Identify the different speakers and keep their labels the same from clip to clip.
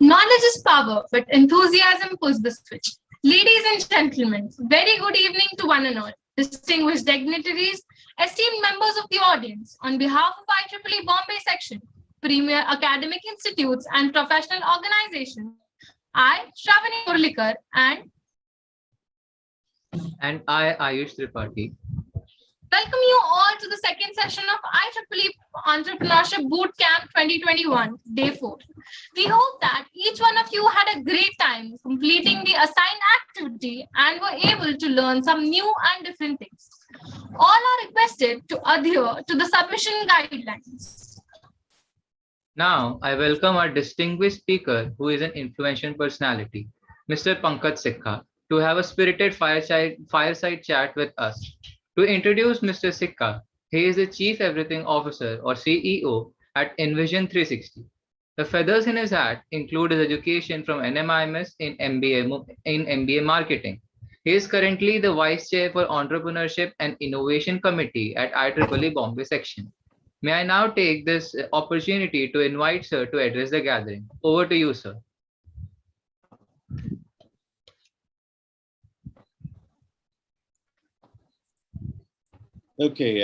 Speaker 1: Knowledge is power, but enthusiasm pulls the switch. Ladies and gentlemen, very good evening to one and all. Distinguished dignitaries, esteemed members of the audience, on behalf of IEEE Bombay Section, premier academic institutes and professional organizations, I, Shravani Murlikar,
Speaker 2: And I, Ayush Tripathi.
Speaker 1: welcome you all to the second session of IEEE Entrepreneurship Bootcamp 2021, Day 4. We hope that each one of you had a great time completing the assigned activity and were able to learn some new and different things. All are requested to adhere to the submission guidelines.
Speaker 2: Now, I welcome our distinguished speaker, who is an influential personality, Mr. Pankaj Sikka, to have a spirited fireside chat with us. To introduce Mr. Sikka, he is the Chief Everything Officer or CEO at Envision 360. The feathers in his hat include his education from NMIMS in MBA Marketing. He is currently the Vice Chair for Entrepreneurship and Innovation Committee at IEEE Bombay Section. May I now take this opportunity to invite sir to address the gathering. Over to you, sir.
Speaker 3: Okay,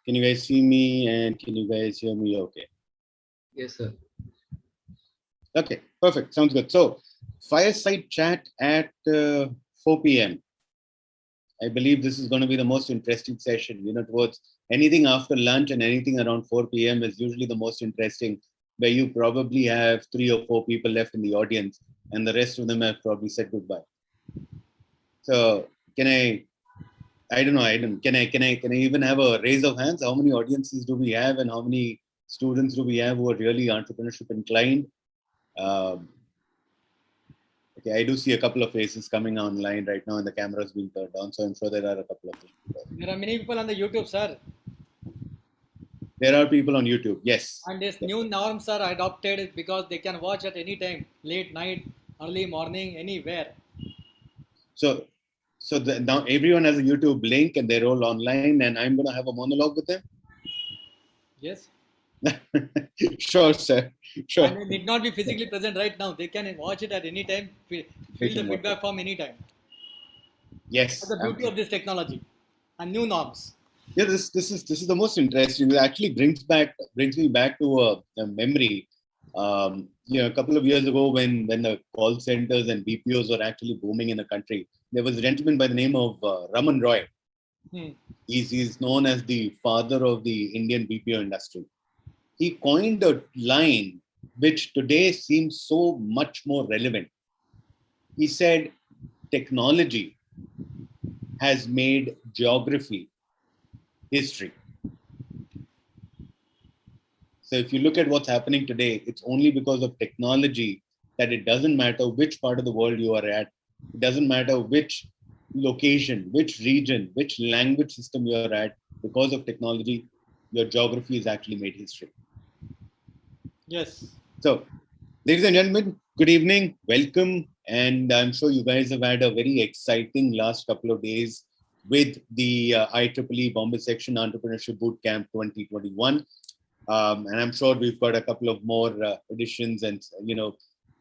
Speaker 3: can you guys see me and can you guys hear me okay?
Speaker 2: Yes, sir.
Speaker 3: Okay, perfect. Sounds good. So, fireside chat at 4 p.m. I believe this is going to be the most interesting session. Towards anything after lunch and anything around 4 p.m. is usually the most interesting, where you probably have 3 or 4 people left in the audience and the rest of them have probably said goodbye. So, can I don't know, can I even have a raise of hands? How many audiences do we have and how many students do we have who are really entrepreneurship inclined? Okay, I do see a couple of faces coming online right now and the camera is being turned on, so I'm sure there are a couple of people.
Speaker 4: There are many people on the YouTube, sir.
Speaker 3: There are people on YouTube, yes.
Speaker 4: And these new norms are adopted because they can watch at any time, late night, early morning, anywhere.
Speaker 3: So now everyone has a YouTube link and they're all online and I'm going to have a monologue with them?
Speaker 4: Yes.
Speaker 3: Sure, sir. Sure.
Speaker 4: And they need not be physically present right now. They can watch it at any time, fill the feedback form anytime.
Speaker 3: Yes.
Speaker 4: That's the beauty of this technology and new norms.
Speaker 3: Yeah, this is the most interesting. It actually brings me back to a memory. A couple of years ago when the call centers and BPOs were actually booming in the country, there was a gentleman by the name of Raman Roy. He's known as the father of the Indian BPO industry. He coined a line which today seems so much more relevant. He said, technology has made geography history. So if you look at what's happening today, it's only because of technology that it doesn't matter which part of the world you are at. It doesn't matter which location, which region, which language system you're at. Because of technology, your geography has actually made history.
Speaker 4: Yes.
Speaker 3: So, ladies and gentlemen, good evening, welcome. And I'm sure you guys have had a very exciting last couple of days with the IEEE Bombay Section Entrepreneurship Bootcamp 2021. And I'm sure we've got a couple of more editions and,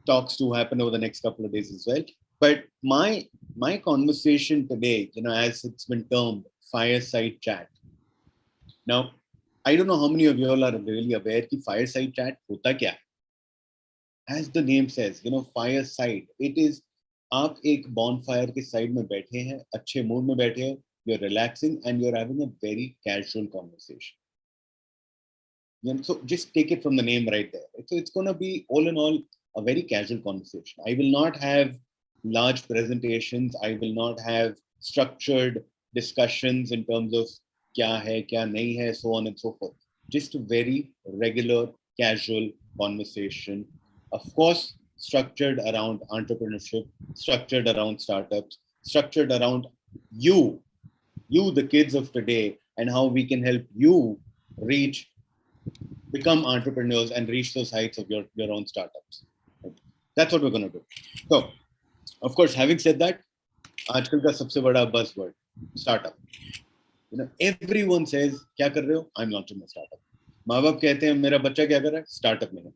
Speaker 3: talks to happen over the next couple of days as well. But my conversation today, as it's been termed, fireside chat. Now, I don't know how many of you all are really aware that fireside chat hota kya hai? As the name says, fireside. It is आप एक bonfire के side में बैठे हैं, अच्छे mood में बैठे हो, you're relaxing and you're having a very casual conversation. So just take it from the name right there. So it's going to be all in all a very casual conversation. I will not have large presentations. I will not have structured discussions in terms of kya hai, kya nahi hai, so on and so forth. Just a very regular, casual conversation. Of course, structured around entrepreneurship, structured around startups, structured around you, the kids of today, and how we can help you become entrepreneurs and reach those heights of your own startups. That's what we're going to do. So, of course, having said that, आजकल का सबसे बड़ा buzzword, startup. Everyone says, क्या कर रहे हो? I'm launching my startup. माँ बाप कहते हैं, मेरा बच्चा क्या कर रहा है? Startup में है.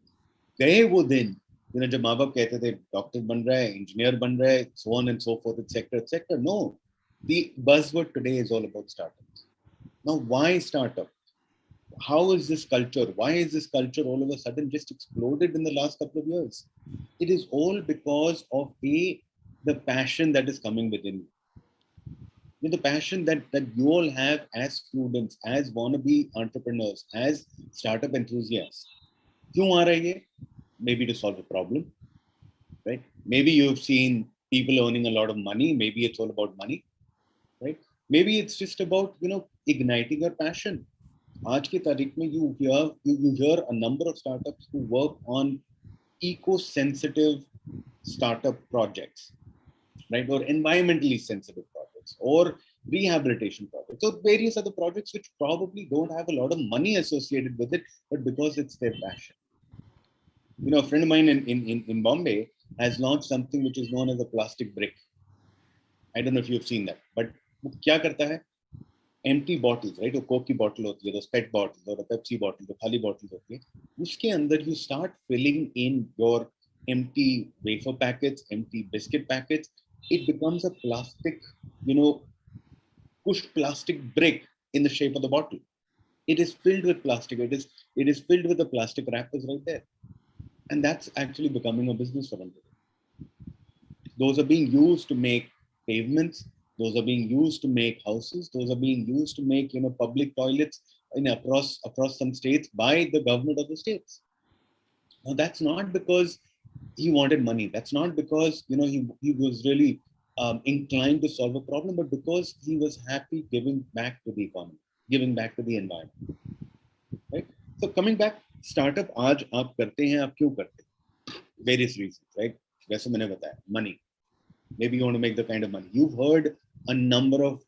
Speaker 3: गए वो दिन जब माँ बाप कहते थे डॉक्टर बन रहा है, इंजीनियर बन रहा है, so on and so forth, etc. No, the buzzword today is all about startups. Now, why startup? How is this culture? Why is this culture all of a sudden just exploded in the last couple of years? It is all because of the passion that is coming within you. The passion that you all have as students, as wannabe entrepreneurs, as startup enthusiasts. क्यों आ रहा है ये? Maybe to solve a problem, right? Maybe you've seen people earning a lot of money. Maybe it's all about money, right? Maybe it's just about igniting your passion. आज की तारीख में you hear a number of startups who work on eco-sensitive startup projects, right? Or environmentally sensitive projects, or rehabilitation projects, or various other projects which probably don't have a lot of money associated with it, but because it's their passion. A friend of mine in Bombay has launched something which is known as a plastic brick. I don't know if you've seen that, but वो क्या करता है? Empty bottles, right? वो Coke की bottle होती है, those PET bottles or a Pepsi bottle, जो खाली bottles होती है, उसके अंदर you start filling in your empty wafer packets, empty biscuit packets. It becomes a plastic, pushed plastic brick in the shape of the bottle. It is filled with plastic. It is filled with the plastic wrappers right there, and that's actually becoming a business for them today. Those are being used to make pavements. Those are being used to make houses. Those are being used to make public toilets across some states by the government of the states. Now that's not because he wanted money. That's not because he was really inclined to solve a problem, but because he was happy giving back to the economy, giving back to the environment. Right? So coming back, startup आज आप करते हैं, आप क्यों करते हैं? Various reasons, right? जैसे मैंने बताया, money. Maybe you want to make the kind of money. You've heard a number of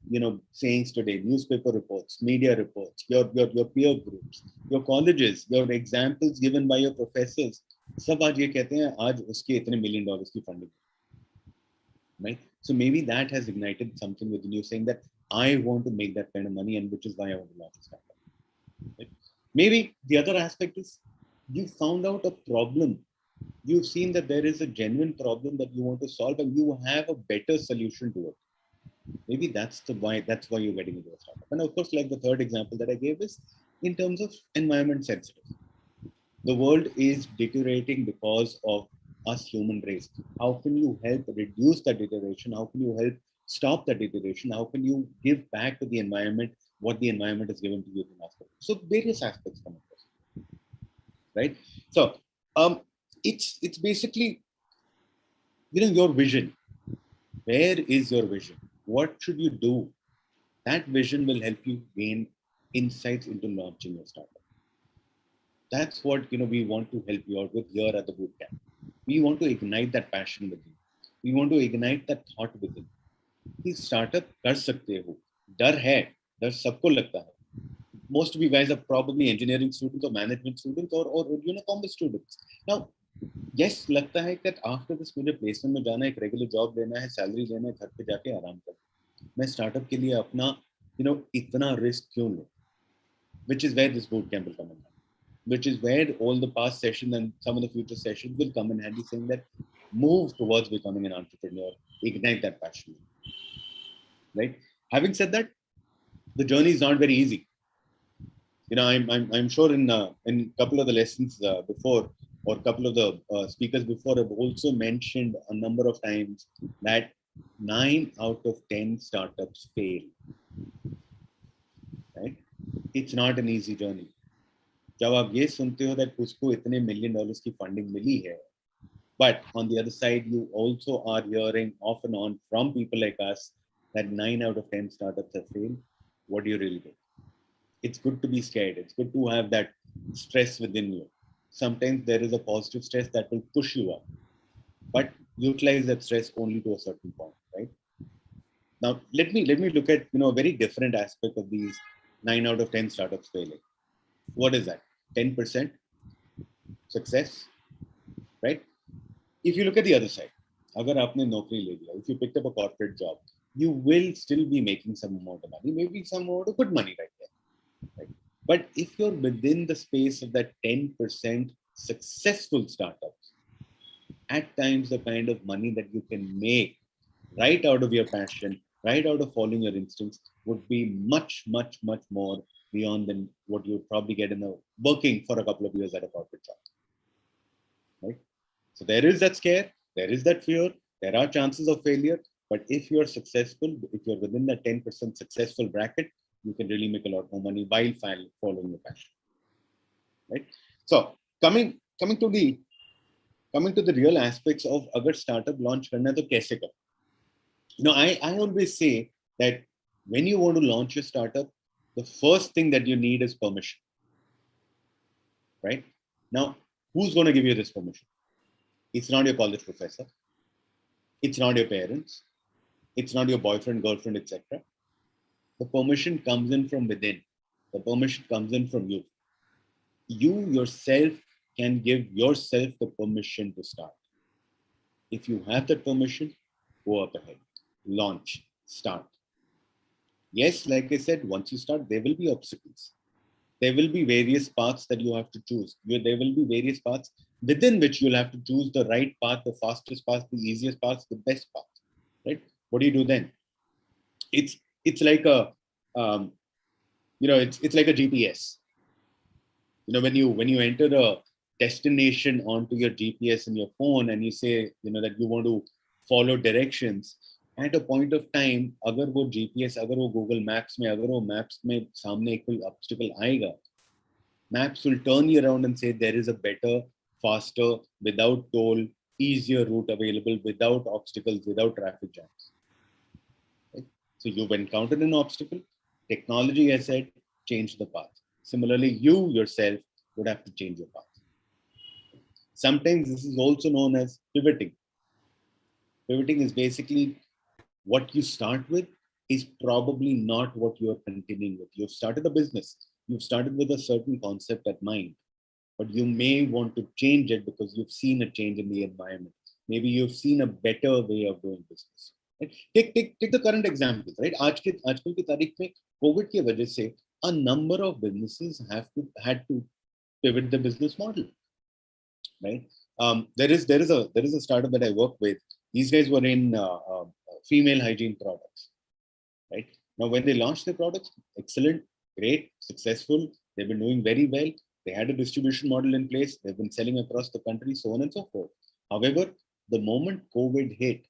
Speaker 3: sayings today, newspaper reports, media reports, your peer groups, your colleges, your examples given by your professors. सब आज ये कहते हैं आज उसके इतने $1 million की funding, right? So maybe that has ignited something within you saying that I want to make that kind of money, and which is why I want to launch a startup. Right? Maybe the other aspect is you found out a problem. You've seen that there is a genuine problem that you want to solve, and you have a better solution to it. Maybe that's why you're getting into a startup. And of course, like the third example that I gave is in terms of environment sensitive. The world is deteriorating because of us human race. How can you help reduce that deterioration? How can you help stop that deterioration? How can you give back to the environment what the environment has given to you in aspect? So various aspects come across, right? So it's basically your vision. Where is your vision? What should you do? That vision will help you gain insights into launching your startup. That's what we want to help you out with here at the bootcamp. We want to ignite that passion within. We want to ignite that thought within. कि startup कर सकते हो, डर है, डर सबको लगता है. Most of you guys are probably engineering students or management students or commerce students. Now, yes, लगता है that after this मुझे placement में जाना है, एक regular job लेना है, salary लेना है, घर पे जाके आराम करना. मैं startup के लिए अपना इतना risk क्यों लूं? Which is where this bootcamp will come in. Which is where all the past sessions and some of the future sessions will come in handy, saying that move towards becoming an entrepreneur, ignite that passion. Right? Having said that, the journey is not very easy. I'm sure in a couple of the lessons before, or a couple of the speakers before have also mentioned a number of times that 9 out of 10 startups fail. Right? It's not an easy journey. जब आप ये सुनते हो that उसको इतने $1 million की funding मिली है, but on the other side you also are hearing off and on from people like us that 9 out of 10 startups have failed, what do you really do? It's good to be scared. It's good to have that stress within you. Sometimes there is a positive stress that will push you up, but utilize that stress only to a certain point, right? Now, let me look at a very different aspect of these 9 out of 10 startups failing. What is that? 10% success, right? If you look at the other side, अगर आपने नौकरी ले लिया, if you picked up a corporate job, you will still be making some amount of money, maybe some amount of good money right there. Right? But if you're within the space of that 10% successful startups, at times the kind of money that you can make right out of your passion, right out of following your instincts would be much, much, much more beyond than what you would probably get in a working for a couple of years at a corporate job. Right? So there is that scare, there is that fear, there are chances of failure, but if you're successful, if you're within that 10% successful bracket, you can really make a lot more money while following your passion. Right? So coming to the real aspects of agar startup launch karna to kaise kar. I always say that when you want to launch a startup, the first thing that you need is permission. Right? Now, who's going to give you this permission? It's not your college professor. It's not your parents. It's not your boyfriend, girlfriend, etc. The permission comes in from within. The permission comes in from you. You yourself can give yourself the permission to start. If you have that permission, go up ahead, launch, start. Yes, like I said, once you start, there will be obstacles. There will be various paths that you have to choose. There will be various paths within which you'll have to choose the right path, the fastest path, the easiest path, the best path. Right? What do you do then? It's like a it's like a GPS. When you enter a destination onto your GPS in your phone and you say that you want to follow directions, at a point of time, अगर वो GPS, अगर वो Google Maps में, अगर वो Maps में सामने कोई obstacle आएगा, Maps will turn you around and say there is a better, faster, without toll, easier route available, without obstacles, without traffic jams. Right? So you've encountered an obstacle. Technology has said, change the path. Similarly, you yourself would have to change your path. Sometimes this is also known as pivoting. Pivoting is basically what you start with is probably not what you're continuing with. You've started a business. You've started with a certain concept at mind, but you may want to change it because you've seen a change in the environment. Maybe you've seen a better way of doing business. Right? Take the current examples, right? आजकल की तारीख में COVID की वजह से a number of businesses had to pivot the business model, right? There is a startup that I work with. These guys were in female hygiene products, right? Now, when they launched their products, excellent, great, successful. They've been doing very well. They had a distribution model in place. They've been selling across the country, so on and so forth. However, the moment COVID hit,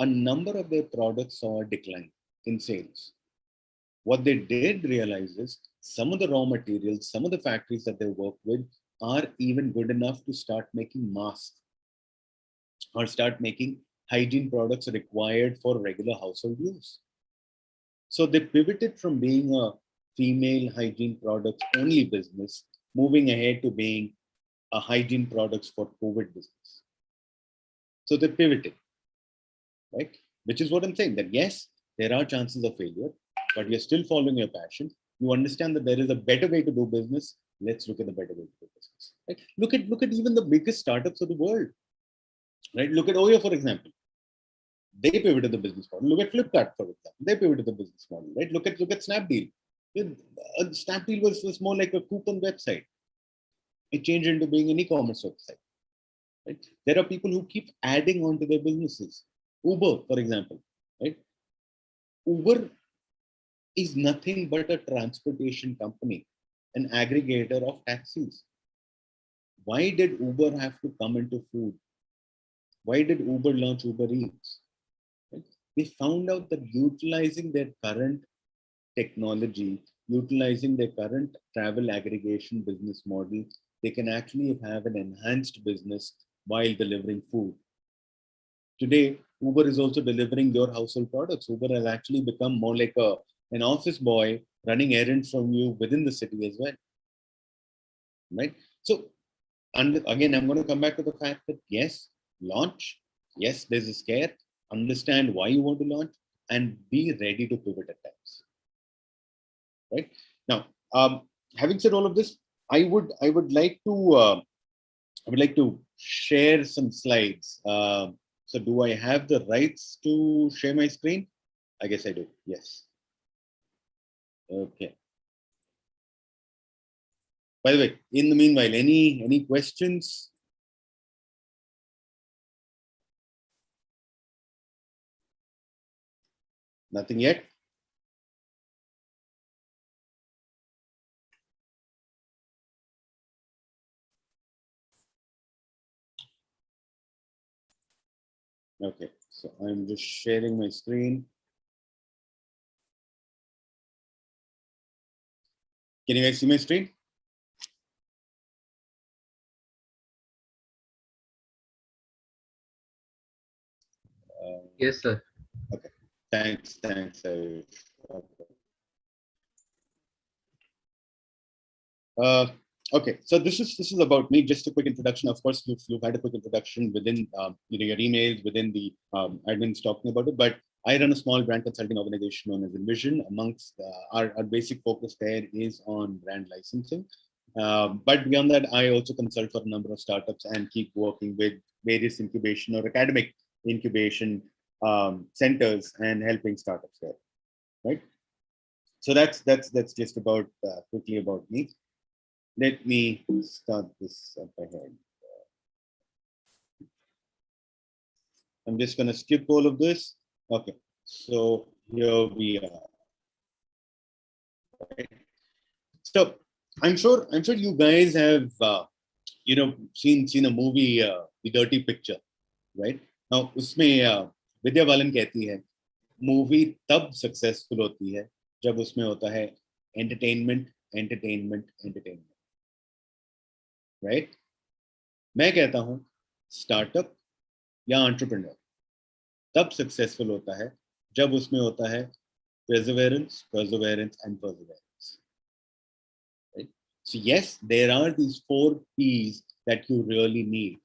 Speaker 3: a number of their products saw a decline in sales. What they did realize is some of the raw materials, some of the factories that they work with are even good enough to start making masks or start making hygiene products required for regular household use. So they pivoted from being a female hygiene products only business, moving ahead to being a hygiene products for COVID business. So they pivoted, right? Which is what I'm saying, that yes, there are chances of failure, but you're still following your passion. You understand that there is a better way to do business. Let's look at the better way to do business. Right? Look at even the biggest startups of the world. Right? Look at Oyo, for example. They pivoted the business model. Look at Flipkart, for example. They pivoted the business model. Right? Look at Snapdeal. Snapdeal was more like a coupon website. It changed into being an e-commerce website. Right? There are people who keep adding on to their businesses. Uber, for example. Right? Uber is nothing but a transportation company, an aggregator of taxis. Why did Uber have to come into food? Why did Uber launch Uber Eats? Right? They found out that utilizing their current technology, utilizing their current travel aggregation business model, they can actually have an enhanced business while delivering food. Today, Uber is also delivering your household products. Uber has actually become more like an office boy running errands from you within the city as well. Right? So, and again, I'm going to come back to the fact that yes, launch, yes, there's a scare, understand why you want to launch, and be ready to pivot at times. Right? Now, having said all of this, I would like to share some slides. So do I have the rights to share my screen? I guess I do. Yes. Okay. By the way, in the meanwhile, any questions? Nothing yet? Okay, so I'm just sharing my screen. Can you guys see my screen?
Speaker 2: Yes, sir.
Speaker 3: Okay, thanks. Okay, so this is about me. Just a quick introduction. Of course, you've had a quick introduction within your emails, within the admins talking about it. But I run a small brand consulting organization known as Envision. Amongst our basic focus there is on brand licensing. But beyond that, I also consult for a number of startups and keep working with various incubation or academic incubation centers and helping startups there. Right. So that's just about quickly about me. Let me start this up ahead. I'm just going to skip all of this. Okay, so here we are. Right. So I'm sure you guys have seen a movie, The Dirty Picture, right? Now उसमें विद्या बालन कहती है movie तब successful होती है जब उसमें होता है एंटरटेनमेंट एंटरटेनमेंट एंटरटेनमेंट, राइट? मैं कहता हूं स्टार्टअप या एंटरप्रेन्योर तब सक्सेसफुल होता है जब उसमें होता है perseverance, perseverance, and perseverance. Right? So yes, there are these 4 P's that you really need,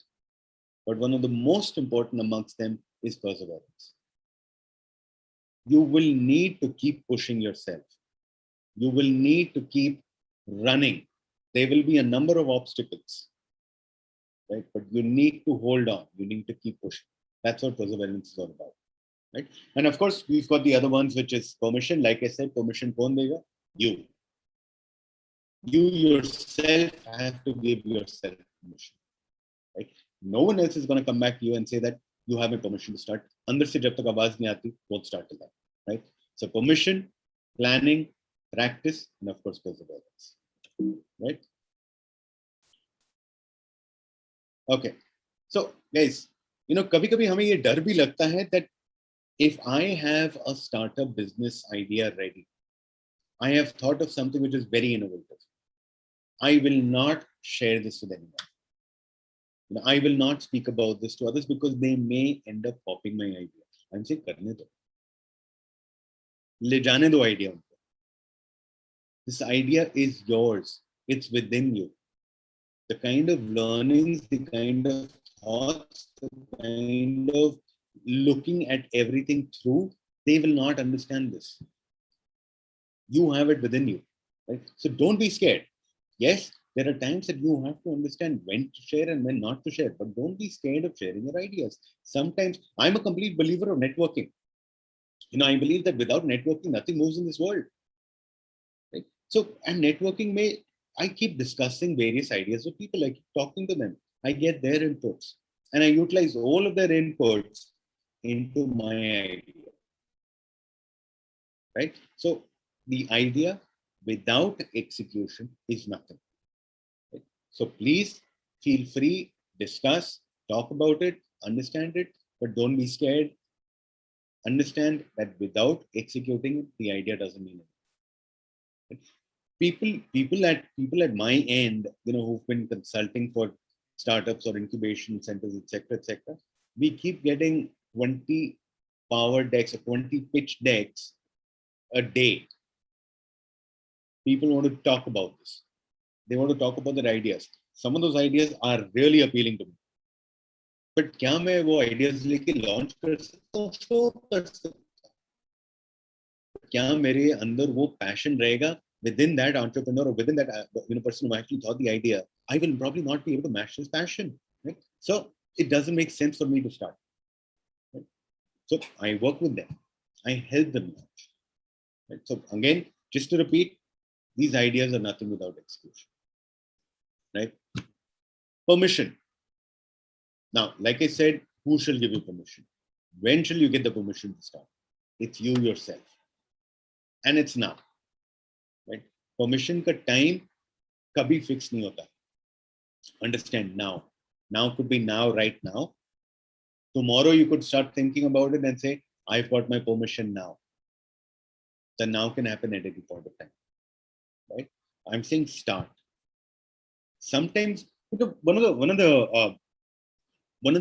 Speaker 3: but one of the most important amongst them is perseverance. You will need to keep pushing yourself. You will need to keep running. There will be a number of obstacles, right? But you need to hold on. You need to keep pushing. That's what perseverance is all about. Right? And of course, we've got the other ones, which is permission. Like I said, permission kaun dega? You. You yourself have to give yourself permission. Right? No one else is going to come back to you and say that you have a permission to start. Andar se jab tak awaaz nahi aati, don't start till that. Right? So permission, planning, practice, and of course perseverance. Right? Okay. So guys, kabhi-kabhi hame ye dar bhi lagta hai that if I have a startup business idea ready, I have thought of something which is very innovative, I will not share this with anyone. I will not speak about this to others because they may end up copying my idea. I'm saying, karne do. Le jaane do idea. This idea is yours. It's within you. The kind of learnings, the kind of thoughts, the kind of looking at everything through, they will not understand this. You have it within you, right? So don't be scared. Yes, there are times that you have to understand when to share and when not to share, but don't be scared of sharing your ideas. Sometimes I'm a complete believer of networking. I believe that without networking, nothing moves in this world. Right? So, and networking I keep discussing various ideas with people. I keep talking to them. I get their inputs and I utilize all of their inputs into my idea. Right? So the idea without execution is nothing. Right? So please feel free, discuss, talk about it, understand it, but don't be scared. Understand that without executing it, the idea doesn't mean anything. People at my end, who've been consulting for startups or incubation centers, etc., we keep getting 20 power decks or 20 pitch decks a day. People want to talk about this. They want to talk about their ideas. Some of those ideas are really appealing to me. But क्या मैं वो ideas लेके launch कर सकता हूँ, show कर सकता हूँ? क्या मेरे अंदर वो passion रहेगा within that entrepreneur or within that person who actually thought the idea? I will probably not be able to match his passion. Right? So it doesn't make sense for me to start. Right? So I work with them. I help them launch. Right? So again, just to repeat, these ideas are nothing without execution. Right? Permission. Now, like I said, who shall give you permission? When shall you get the permission to start? It's you yourself. And it's now. Right? Permission ka time kabhi fix nahi hota. Understand now. Now could be now, right now. Tomorrow you could start thinking about it and say, I've got my permission now. The now can happen at any point of time. Right? I'm saying start. Sometimes one of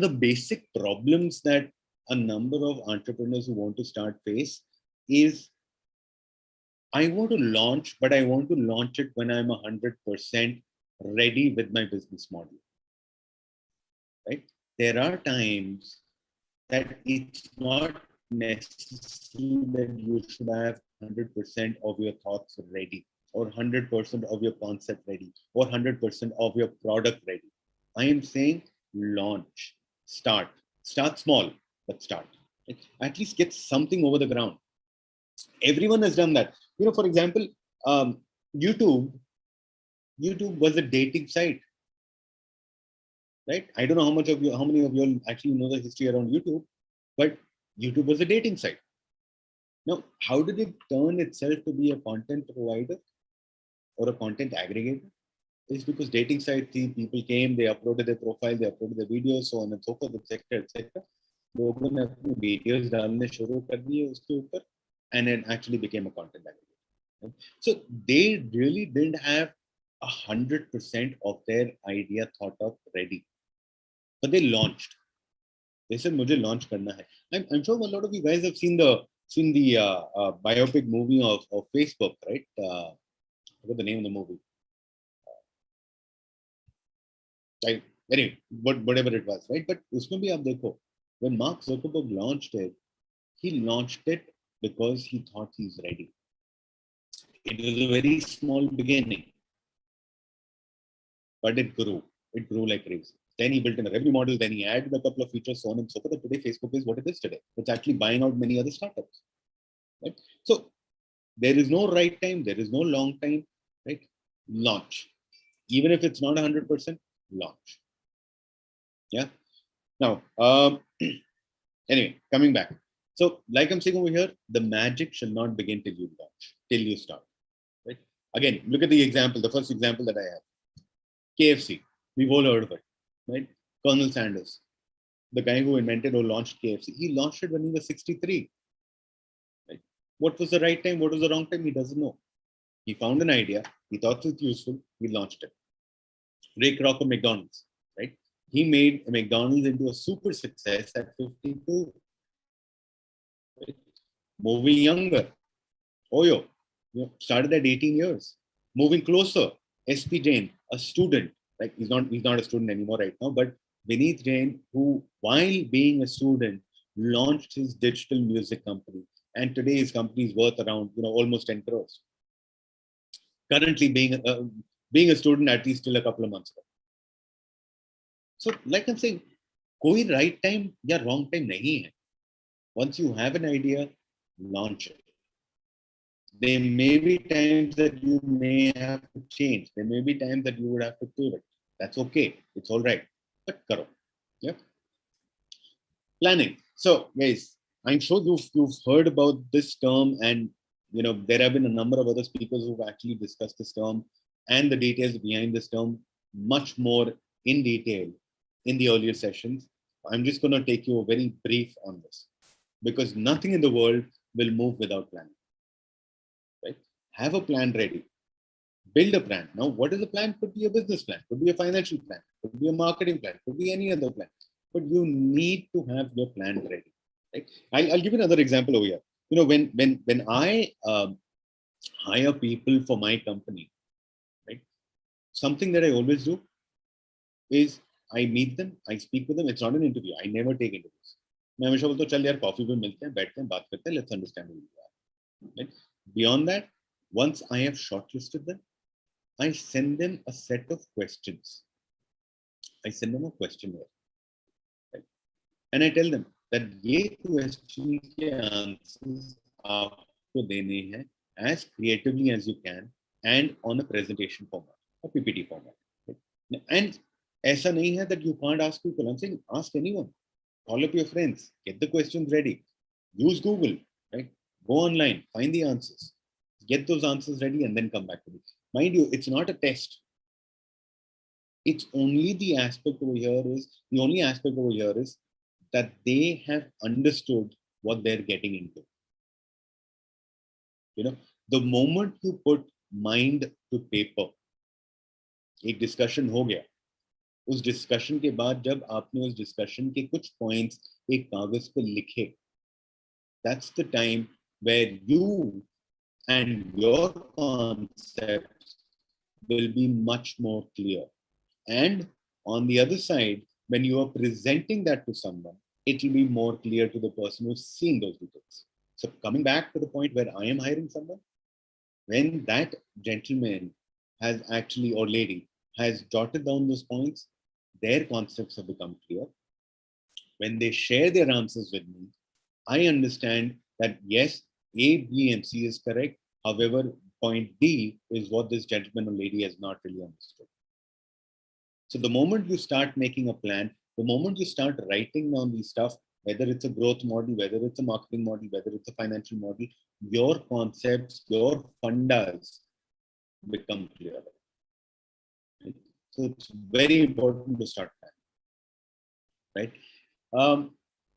Speaker 3: the basic problems that a number of entrepreneurs who want to start face is, I want to launch, but I want to launch it when I'm 100% ready with my business model. Right? There are times that it's not necessary that you should have 100% of your thoughts ready, or 100% of your concept ready, or 100% of your product ready. I am saying launch, start small, but start. At least get something over the ground. Everyone has done that. For example, YouTube was a dating site, right? I don't know how many of you actually know the history around YouTube, but YouTube was a dating site. Now, how did it turn itself to be a content provider or a content aggregator? It's because dating site people came, they uploaded their profile, they uploaded their videos, so on and so forth, etc. लोगों ने अपने videos डालने शुरू कर दिए उसके ऊपर, and it actually became a content aggregator. So they really didn't have 100% of their idea thought up ready, but they launched. They said, "मुझे launch करना है." I'm sure a lot of you guys have seen the biopic movie of Facebook, right? I forgot the name of the movie. Anyway, whatever it was, right? But उसमें भी आप देखो, when Mark Zuckerberg launched it, he launched it because he thought he's ready. It was a very small beginning, but it grew. It grew like crazy. Then he built in a revenue model. Then he added a couple of features, so on and so forth. And today, Facebook is what it is today. It's actually buying out many other startups. Right? So there is no right time. There is no long time. Right? Launch. Even if it's not 100%, launch. Yeah. Now, anyway, coming back. So, like I'm saying over here, the magic shall not begin till you launch, till you start. Right? Again, look at the example. The first example that I have. KFC. We've all heard of it, right? Colonel Sanders, the guy who invented or launched KFC, he launched it when he was 63. Right? What was the right time? What was the wrong time? He doesn't know. He found an idea. He thought it was useful. He launched it. Ray Kroc of McDonald's, right? He made McDonald's into a super success at 52. Right? Moving younger. Oyo, started at 18 years. Moving closer. SP Jain, a student. Like he's not a student anymore right now, but Vineet Jain, who while being a student launched his digital music company, and today his company is worth around almost 10 crores. Currently being a student at least till a couple of months ago. So like I'm saying, koi right time ya wrong time nahi hai. Once you have an idea, launch it. There may be times that you may have to change. There may be times that you would have to pivot. That's okay. It's all right. But karo. Yeah. Planning. So, guys, I'm sure you've heard about this term, and there have been a number of other speakers who've actually discussed this term and the details behind this term much more in detail in the earlier sessions. I'm just going to take you a very brief on this, because nothing in the world will move without planning. Right? Have a plan ready. Build a plan. Now, what is a plan? Could be a business plan, could be a financial plan, could be a marketing plan, could be any other plan. But you need to have your plan ready. Right? I'll give you another example over here. When I hire people for my company, right? Something that I always do is I meet them, I speak with them. It's not an interview. I never take interviews. मैं हमेशा बोलता हूँ चल यार coffee पे मिलते हैं, बैठते हैं, बात करते हैं, let's understand who you are. Right? Beyond that, once I have shortlisted them, I send them a set of questions. I send them a questionnaire. Right? And I tell them that ये question के answers आपको देने हैं as creatively as you can and on a presentation format, a PPT format. Right? And ऐसा नहीं है that you can't ask people. I'm saying ask anyone. Call up your friends. Get the questions ready. Use Google. right? Go online, find the answers, get those answers ready, and then come back to me. Mind you, it's not a test. It's only the only aspect over here is that they have understood what they're getting into. You know, the moment you put mind to paper, एक discussion हो गया, उस discussion के बाद जब आपने उस discussion के कुछ पॉइंट्स एक कागज पे लिखे, that's the time where you and your concepts will be much more clear. And on the other side, when you are presenting that to someone, it will be more clear to the person who's seeing those details. So coming back to the point where I am hiring someone, when that gentleman has actually, or lady, has jotted down those points, their concepts have become clear. When they share their answers with me, I understand that yes, A, B, and C is correct. However, point D is what this gentleman or lady has not really understood. So the moment you start making a plan, the moment you start writing down these stuff, whether it's a growth model, whether it's a marketing model, whether it's a financial model, your concepts, your fundas become clearer. Right? So it's very important to start planning, right?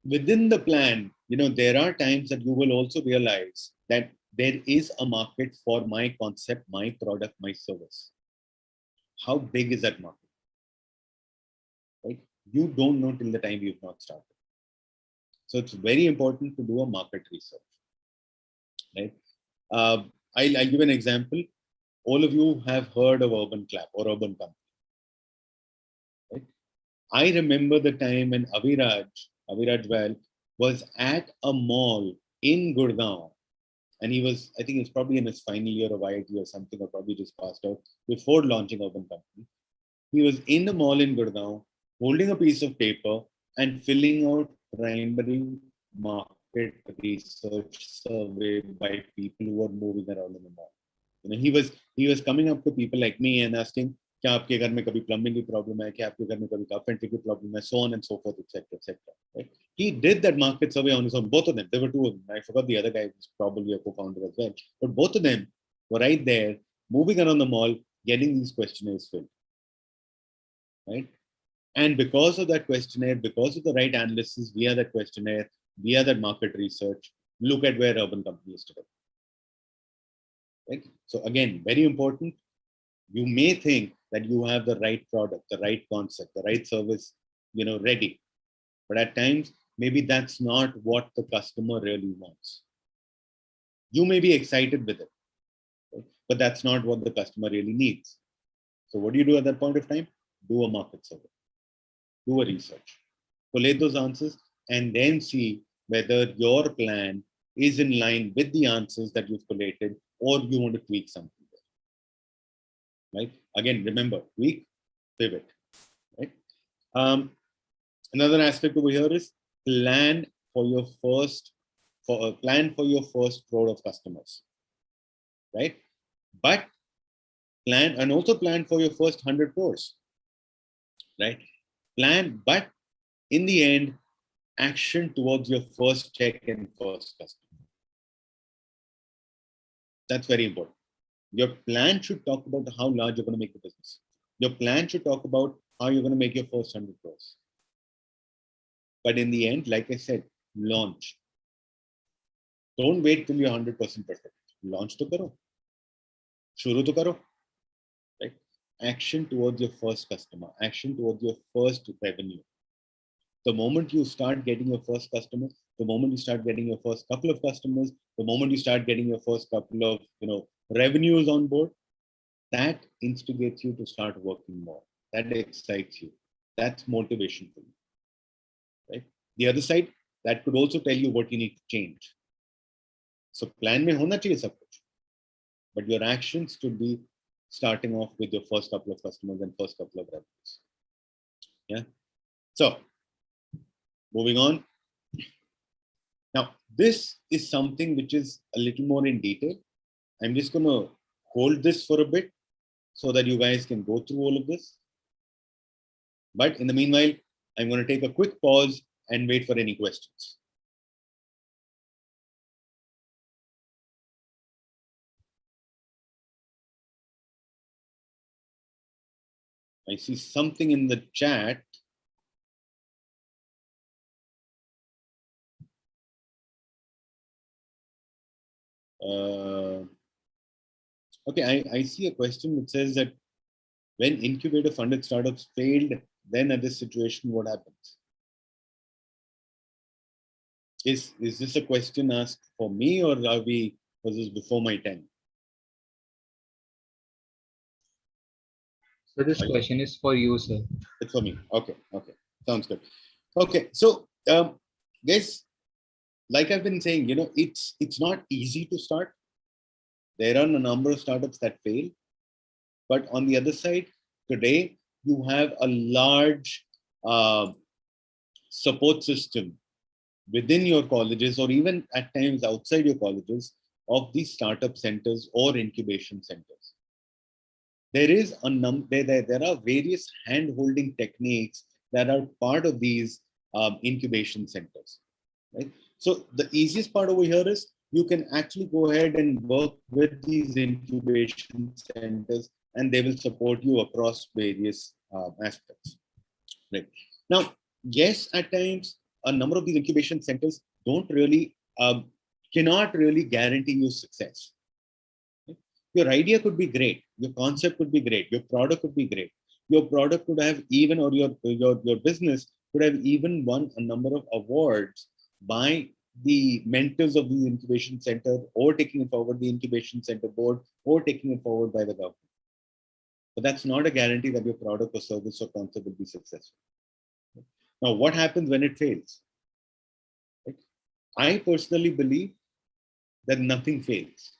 Speaker 3: Within the plan, there are times that you will also realize that there is a market for my concept, my product, my service. How big is that market? Right? You don't know till the time you've not started. So it's very important to do a market research, right? I'll give an example. All of you have heard of Urban Clap or Urban Company, right? I remember the time when Aviraj Val was at a mall in Gurgaon, and I think he's probably in his final year of IIT or something, or probably just passed out before launching Urban Company. He was in the mall in Gurgaon, holding a piece of paper and filling out primary market research survey by people who were moving around in the mall. He was coming up to people like me and asking, क्या आपके घर में कभी plumbing की problem है, क्या आपके घर में कभी carpentry की problem है, so on and so forth, etc., etc. Right? He did that market survey on his own. Both of them. There were two of them. I forgot the other guy was probably a co-founder as well. But both of them were right there, moving around the mall, getting these questionnaires filled. Right? And because of that questionnaire, because of the right analysis via that questionnaire, via that market research, look at where Urban Company is today. Right? So again, very important. You may think that you have the right product, the right concept, the right service, ready. But at times, maybe that's not what the customer really wants. You may be excited with it, right? But that's not what the customer really needs. So what do you do at that point of time? Do a market survey. Do a research. Collate those answers and then see whether your plan is in line with the answers that you've collated, or you want to tweak something. Right? Again, remember, tweak, pivot. Right? Another aspect over here is plan for your first crowd of customers. Right? But also plan for your first 100 crores. Right? But in the end, action towards your first check and first customer. That's very important. Your plan should talk about how large you're going to make the business. Your plan should talk about how you're going to make your first 100 crores. But in the end, like I said, launch. Don't wait till you're 100% perfect. Launch to karo. Shuru to karo. Right? Action towards your first customer. Action towards your first revenue. The moment you start getting your first customer, the moment you start getting your first couple of customers, the moment you start getting your first couple of revenues on board, that instigates you to start working more. That excites you. That's motivation for you. Right? The other side, that could also tell you what you need to change. So plan mein hona chahiye sab kuch, but your actions should be starting off with your first couple of customers and first couple of revenues. Yeah. So moving on. Now, this is something which is a little more in detail. I'm just going to hold this for a bit so that you guys can go through all of this. But in the meanwhile, I'm going to take a quick pause and wait for any questions. I see something in the chat. Okay, I see a question which says that when incubator funded startups failed, then at this situation, what happens? Is this a question asked for me, or was this before my time?
Speaker 2: So this question is for you, sir.
Speaker 3: It's for me. Okay. Sounds good. Okay, so guys, like I've been saying, it's not easy to start. There are a number of startups that fail, but on the other side, today you have a large support system within your colleges, or even at times outside your colleges, of these startup centers or incubation centers. There is there are various hand-holding techniques that are part of these incubation centers, right? So the easiest part over here is you can actually go ahead and work with these incubation centers, and they will support you across various aspects, right? Now, yes, at times a number of these incubation centers don't really cannot really guarantee you success. Your idea could be great, your concept could be great, your product could be great. Your product could have even, or your business could have even won a number of awards by the mentors of the incubation center, or taking it forward the incubation center board, or taking it forward by the government. But that's not a guarantee that your product or service or concept will be successful. Now, what happens when it fails? Right? I personally believe that nothing fails.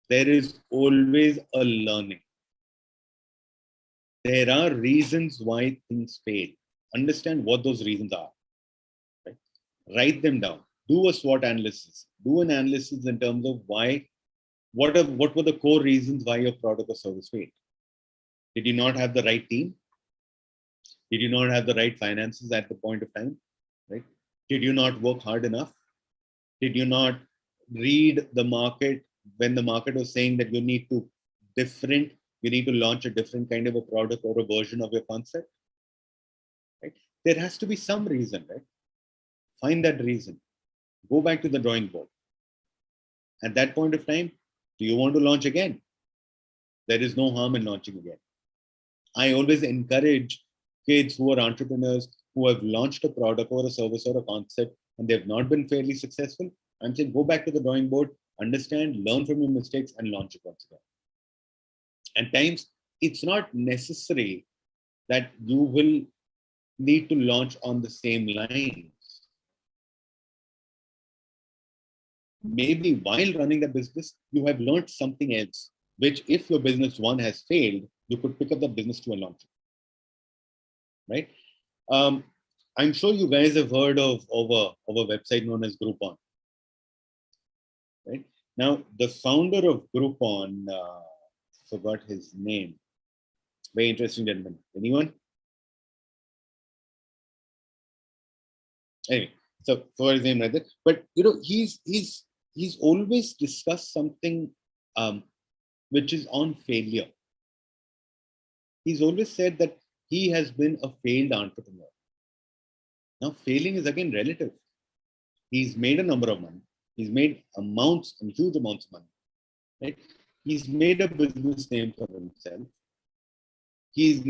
Speaker 3: There is always a learning. There are reasons why things fail. Understand what those reasons are. Right? Write them down. Do a SWOT analysis. Do an analysis in terms of why, what were the core reasons why your product or service failed. Did you not have the right team? Did you not have the right finances at the point of time? Right? Did you not work hard enough? Did you not read the market when the market was saying that you need to launch a different kind of a product or a version of your concept? Right? There has to be some reason, right? Find that reason. Go back to the drawing board. At that point of time, do you want to launch again? There is no harm in launching again. I always encourage kids who are entrepreneurs who have launched a product or a service or a concept and they've not been fairly successful. I'm saying go back to the drawing board, understand, learn from your mistakes, and launch it once again. At times, it's not necessary that you will need to launch on the same lines. Maybe while running the business, you have learned something else, which if your business one has failed, you could pick up the business to and launch it. Right? I'm sure you guys have heard of a website known as Groupon. Right? Now, the founder of Groupon, forgot his name. Very interesting gentleman. Anyone? Anyway, so for his name right there. But he's always discussed something which is on failure. He's always said that he has been a failed entrepreneur. Now, failing is again relative. He's made a number of money. He's made amounts and huge amounts of money. Right? He's made a business name for himself. He's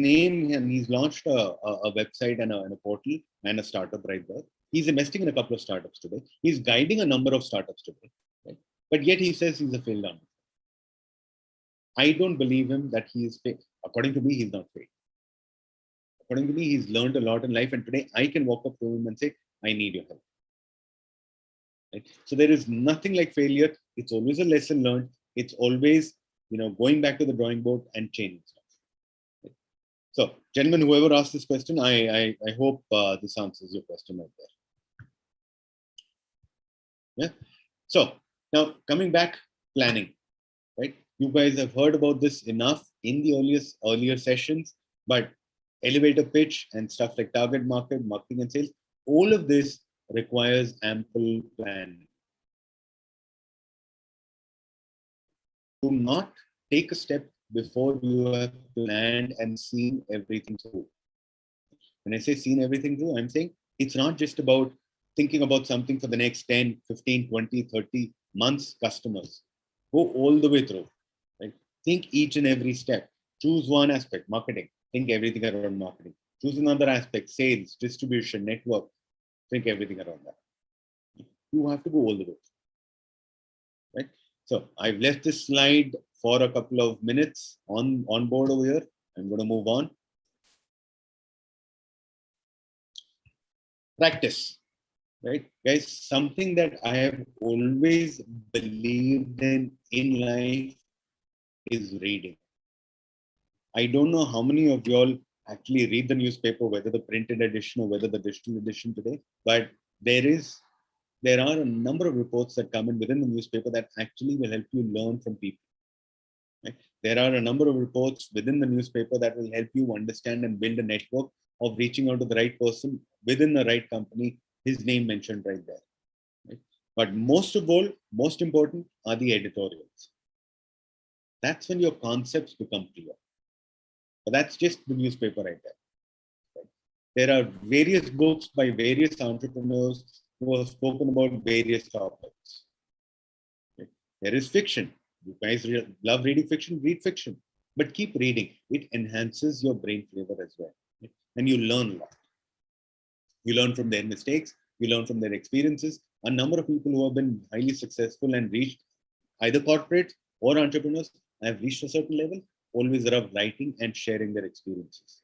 Speaker 3: launched a website and a portal and a startup right there. He's investing in a couple of startups today. He's guiding a number of startups today. Right? But yet he says he's a failed entrepreneur. I don't believe him that he is failed. According to me, he's not failed. According to me, he's learned a lot in life, and today I can walk up to him and say, I need your help. Right? So there is nothing like failure. It's always a lesson learned. It's always, going back to the drawing board and changing stuff. Right? So, gentlemen, whoever asked this question, I hope this answers your question right there. Yeah. So now coming back, planning. Right? You guys have heard about this enough in the earlier sessions, but elevator pitch and stuff like target market, marketing and sales, all of this requires ample planning. Do not take a step before you have planned and seen everything through. When I say seen everything through, I'm saying it's not just about thinking about something for the next 10, 15, 20, 30 months, customers. Go all the way through. Right? Think each and every step. Choose one aspect, marketing. Think everything around marketing. Choose another aspect, sales, distribution, network. Think everything around that. You have to go all the way. Right? So I've left this slide for a couple of minutes on board over here. I'm going to move on. Practice. Right, guys, something that I have always believed in life is reading. I don't know how many of y'all actually read the newspaper, whether the printed edition or whether the digital edition today, but there are a number of reports that come in within the newspaper that actually will help you learn from people. Right? There are a number of reports within the newspaper that will help you understand and build a network of reaching out to the right person within the right company, his name mentioned right there. Right? But most of all, most important are the editorials. That's when your concepts become clear. But that's just the newspaper right there. Right? There are various books by various entrepreneurs who have spoken about various topics. Right? There is fiction. You guys love reading fiction, read fiction. But keep reading. It enhances your brain flavor as well. Right? And you learn a lot. You learn from their mistakes. You learn from their experiences. A number of people who have been highly successful and reached either corporates or entrepreneurs have reached a certain level, always love writing and sharing their experiences.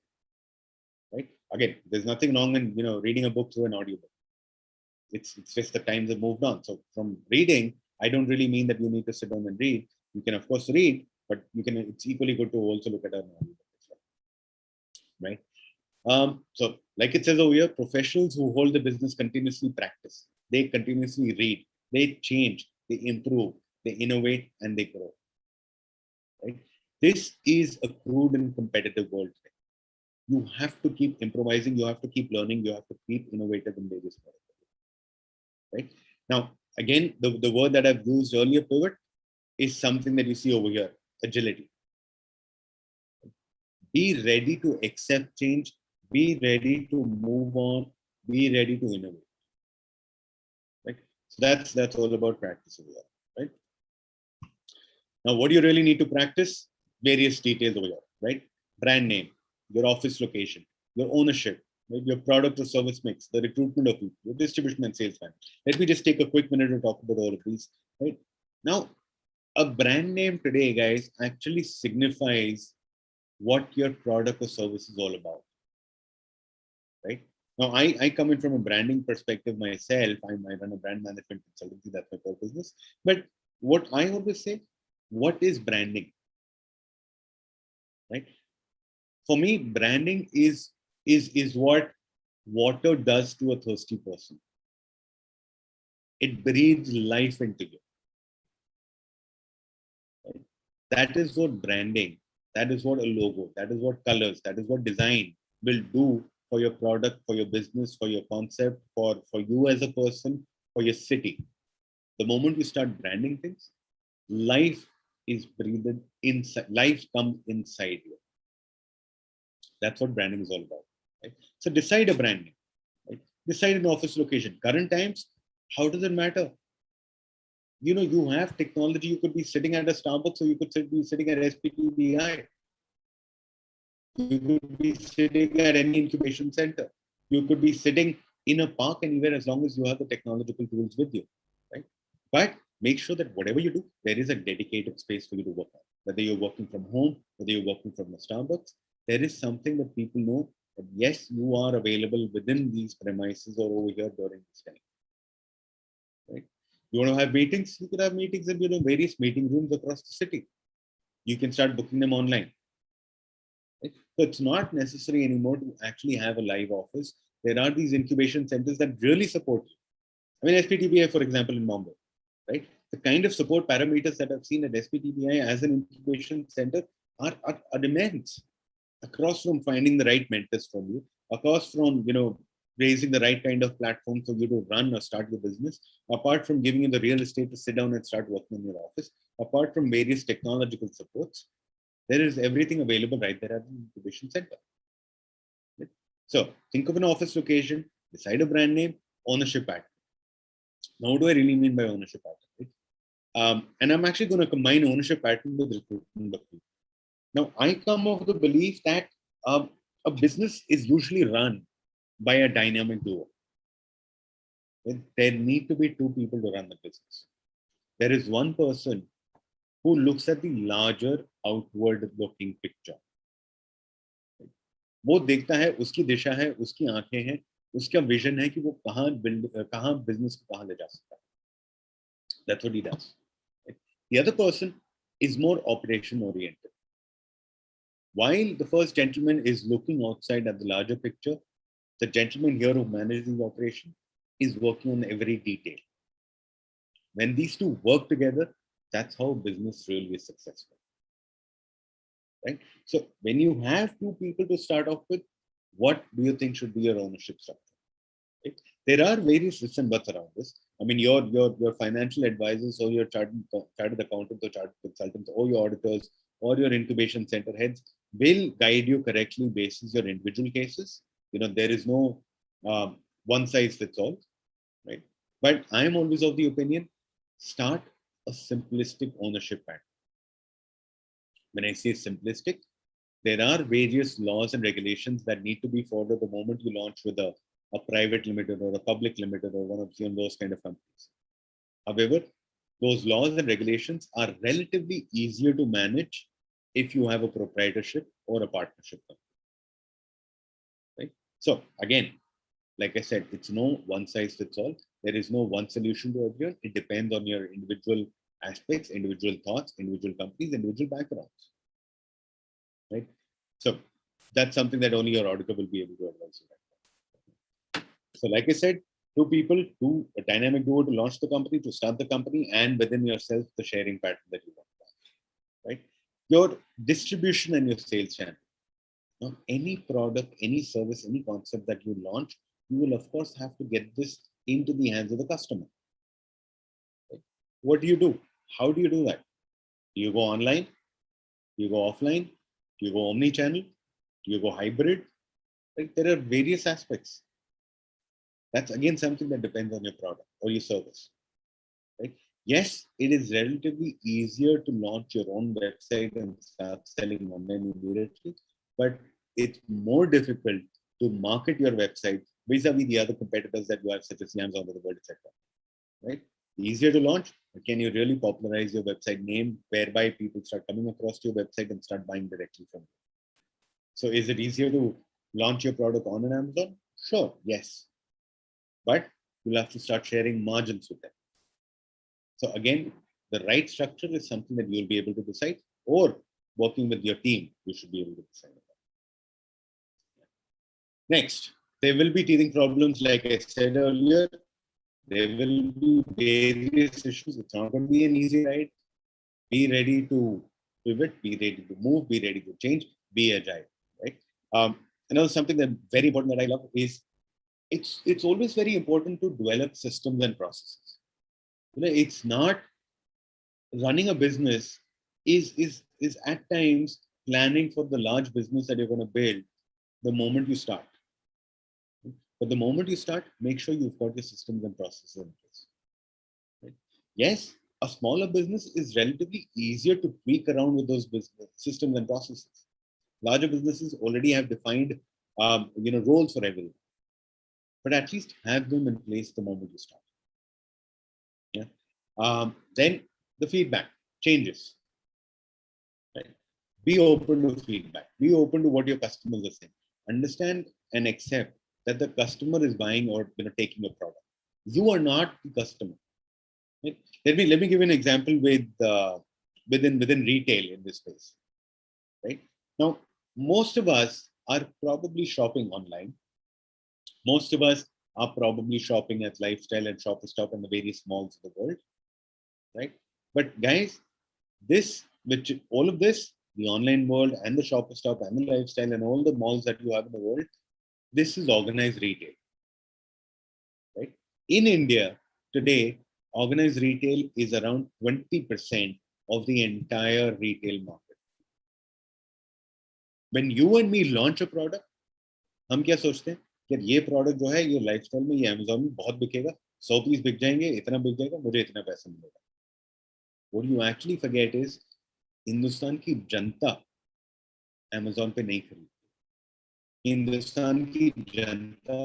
Speaker 3: Right? Again, there's nothing wrong in reading a book through an audiobook. It's just the times have moved on. So from reading, I don't really mean that you need to sit down and read. You can of course read, but it's equally good to also look at an audiobook as well. Right? So like it says over here, professionals who hold the business continuously practice. They continuously read. They change. They improve. They innovate and they grow. Right? This is a crude and competitive world today. You have to keep improvising. You have to keep learning. You have to keep innovative in various ways. Right? Now, again, the word that I've used earlier, pivot, is something that you see over here, agility. Be ready to accept change. Be ready to move on. Be ready to innovate. Right? So that's all about practice over here. Right? Now, what do you really need to practice? Various details over here, right? Brand name, your office location, your ownership, right? Your product or service mix, the recruitment of people, your distribution and sales plan. Let me just take a quick minute to talk about all of these, right? Now, a brand name today, guys, actually signifies what your product or service is all about, right? Now, I come in from a branding perspective myself. I run a brand management consultancy. That's my core business. But what I always say, what is branding? Right? For me, branding is what water does to a thirsty person. It breathes life into you. Right? That is what branding, that is what a logo, that is what colors, that is what design will do for your product, for your business, for your concept, for you as a person, for your city. The moment you start branding things, life is breathed inside, life comes inside you. That's what branding is all about. Right? So decide a brand name. Right? Decide an office location. Current times, how does it matter? You have technology. You could be sitting at a Starbucks, or you could be sitting at SPTBI. You could be sitting at any incubation center. You could be sitting in a park anywhere, as long as you have the technological tools with you. Right? But make sure that whatever you do, there is a dedicated space for you to work on. Whether you're working from home, whether you're working from a Starbucks, there is something that people know that yes, you are available within these premises or over here during this time. Right? You want to have meetings? You could have meetings in various meeting rooms across the city. You can start booking them online. Right? So it's not necessary anymore to actually have a live office. There are these incubation centers that really support you. I mean, SPTBI, for example, in Mumbai, right? The kind of support parameters that I've seen at SPTBI as an incubation center are immense. Across from finding the right mentors from you, across from raising the right kind of platform for you to run or start your business, apart from giving you the real estate to sit down and start working in your office, apart from various technological supports, There is everything available right there at the incubation center. Right? So think of an office location, decide a brand name, ownership pattern. Now, what do I really mean by ownership pattern? Right? And I'm actually going to combine ownership pattern with recruitment of people. Now, I come of the belief that a business is usually run by a dynamic duo. There need to be two people to run the business. There is one person who looks at the larger outward looking picture. वो देखता है, उसकी दिशा है, उसकी आंखें हैं, उसका vision है कि वो कहाँ बिजनेस को कहाँ ले जा सकता है. That's what he does. The other person is more operation oriented. While the first gentleman is looking outside at the larger picture, the gentleman here who manages the operation is working on every detail. When these two work together, that's how business really is successful. Right? So when you have two people to start off with, what do you think should be your ownership structure? Right? There are various ifs and buts around this. I mean, your financial advisors or your chartered accountants or chartered consultants or your auditors or your incubation center heads will guide you correctly based on your individual cases. There is no one size fits all, right? But I'm always of the opinion, start a simplistic ownership pattern. When I say simplistic, there are various laws and regulations that need to be followed the moment you launch with a private limited or a public limited or one of those kind of companies. However, those laws and regulations are relatively easier to manage if you have a proprietorship or a partnership company. Right? So again, like I said, it's no one size fits all. There is no one solution to everyone. It depends on your individual aspects, individual thoughts, individual companies, individual backgrounds. Right? So that's something that only your auditor will be able to advise you. So like I said, two people, a dynamic duo to launch the company, to start the company, and within yourself, the sharing pattern that you want to have. Right? Your distribution and your sales channel. Now, any product, any service, any concept that you launch, you will of course have to get this into the hands of the customer. Right? What do you do? How do you do that? Do you go online? Do you go offline? Do you go omni-channel? Do you go hybrid? Right? There are various aspects. That's again something that depends on your product or your service. Right? Yes, it is relatively easier to launch your own website and start selling online immediately, but it's more difficult to market your website vis-a-vis the other competitors that you have, such as Amazon of the world, etc. Right? Easier to launch, but can you really popularize your website name whereby people start coming across to your website and start buying directly from you? So is it easier to launch your product on an Amazon? Sure, yes. But you'll have to start sharing margins with them. So again, the right structure is something that you'll be able to decide, or working with your team, you should be able to decide. Next, there will be teething problems, like I said earlier. There will be various issues. It's not going to be an easy ride. Be ready to pivot, be ready to move, be ready to change, be agile, right? Something that very important that I love is it's always very important to develop systems and processes. It's not running a business is at times planning for the large business that you're going to build the moment you start. But the moment you start, make sure you've got your systems and processes in place. Right? Yes, a smaller business is relatively easier to tweak around with those business systems and processes. Larger businesses already have defined roles for everyone. But at least have them in place the moment you start. Yeah. Then the feedback changes. Right? Be open to feedback. Be open to what your customers are saying. Understand and accept that the customer is buying or taking a product. You are not the customer. Right? Let me give you an example with within retail in this space. Right? Now, most of us are probably shopping online. Most of us are probably shopping at Lifestyle and Shop Stop in the various malls of the world. Right? But guys, all of this, the online world and the Shop Stop and the Lifestyle and all the malls that you have in the world, this is organized retail. Right? In India today, organized retail is around 20% of the entire retail market. when you and me launch a product, हम क्या सोचते हैं कि ये product जो है ये lifestyle में ये अमेज़न में बहुत बिकेगा, 100 पीस बिक जाएंगे, इतना बिक जाएगा, मुझे इतना पैसा मिलेगा. What you actually forget is Hindustan की जनता अमेज़न पे नहीं खरीदती. हिंदुस्तान की जनता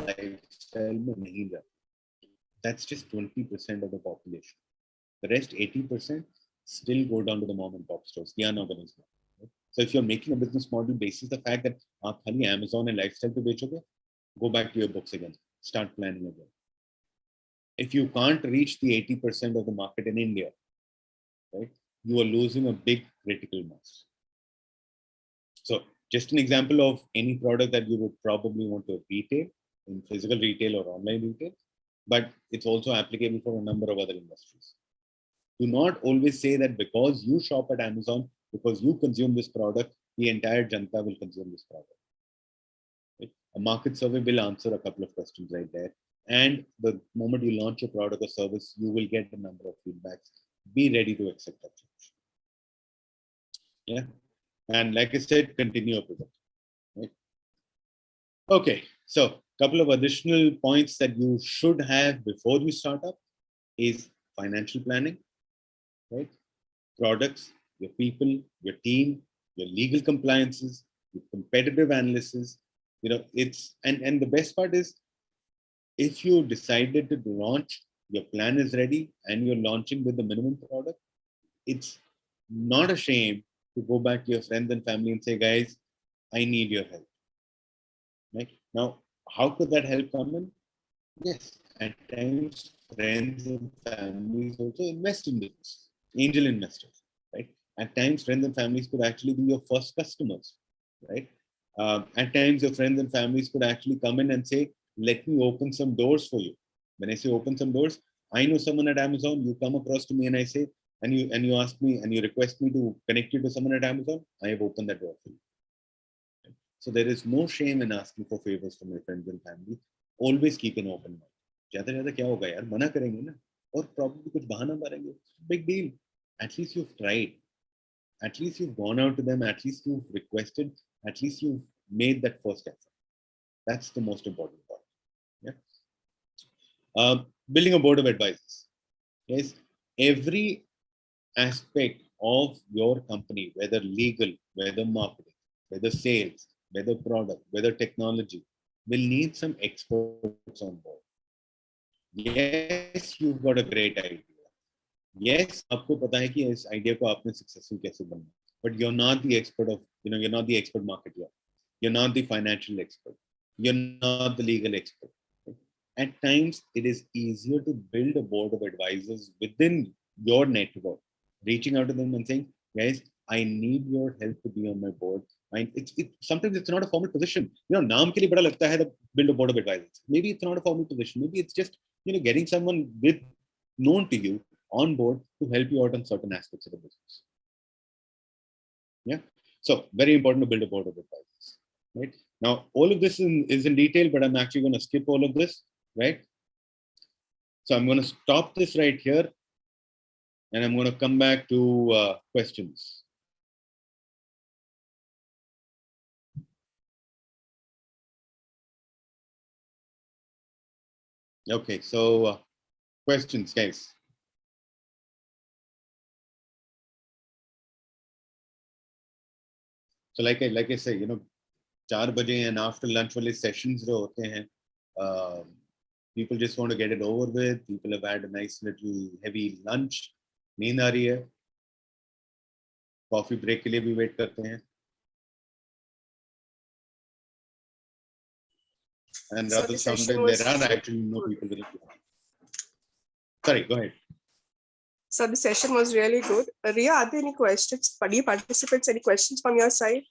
Speaker 3: लाइफस्टाइल में नहीं जाती. That's just 20% of the population. The rest 80% still go down to the mom and pop stores, the unorganized one. Right? So if you're making a business model basis the fact that आप खाली Amazon and lifestyle पे बेचोगे, go back to your books again. Start planning again. If you can't reach the 80% of the market in India, right, you are losing a big critical mass. So just an example of any product that you would probably want to retail in physical retail or online retail, but it's also applicable for a number of other industries. Do not always say that because you shop at Amazon, because you consume this product, the entire Janta will consume this product. Right? A market survey will answer a couple of questions right there. And the moment you launch a product or service, you will get a number of feedbacks. Be ready to accept that change. Yeah. And like I said, continue up with it. Right? Okay. So a couple of additional points that you should have before you start up is financial planning. Right? Products, your people, your team, your legal compliances, your competitive analysis. It's and the best part is if you decided to launch, your plan is ready and you're launching with the minimum product, it's not a shame to go back to your friends and family and say, guys, I need your help. Right? Now, how could that help come in? Yes, at times friends and families also invest in business. Angel investors, right? At times, friends and families could actually be your first customers, right? At times, your friends and families could actually come in and say, let me open some doors for you. When I say open some doors, I know someone at Amazon, you come across to me and I say, and you ask me and you request me to connect you to someone at Amazon, I have opened that door for you. Right? So there is no shame in asking for favors from your friends and family. Always keep an open mind. ज़्यादा ज़्यादा क्या होगा यार, मना करेंगे ना, और probably कुछ बहाना मारेंगे. Big deal. At least you've tried. At least you've gone out to them. At least you've requested. At least you've made that first effort. That's the most important part. Yeah. Building a board of advisors. Yes. Every aspect of your company, whether legal, whether marketing, whether sales, whether product, whether technology, will need some experts on board. Yes, you've got a great idea. Yes, आपको पता है कि इस idea को आपने successful कैसे बनना. But you're not the expert of, you're not the expert marketer. You're not the financial expert. You're not the legal expert. At times, it is easier to build a board of advisors within your network, reaching out to them and saying, guys, I need your help to be on my board. Sometimes it's not a formal position. नाम के लिए बड़ा लगता है to build a board of advisors. Maybe it's not a formal position. Maybe it's just, getting someone known to you on board to help you out on certain aspects of the business. Yeah. So very important to build a board of advisors. Right. Now, all of this is in detail, but I'm actually going to skip all of this. Right. So I'm going to stop this right here. And I'm going to come back to questions. Okay, so questions, guys. So like I say, 4 baje and after lunch wale sessions jo hote hain, people just want to get it over with. People have had a nice little heavy lunch. नींद आ रही है. Coffee break के लिए भी wait करते हैं. And rather sometimes there are actually no people willing to. Sorry, go ahead.
Speaker 5: So the session was really good. Ria, are there any questions? Any participants, any questions from your side?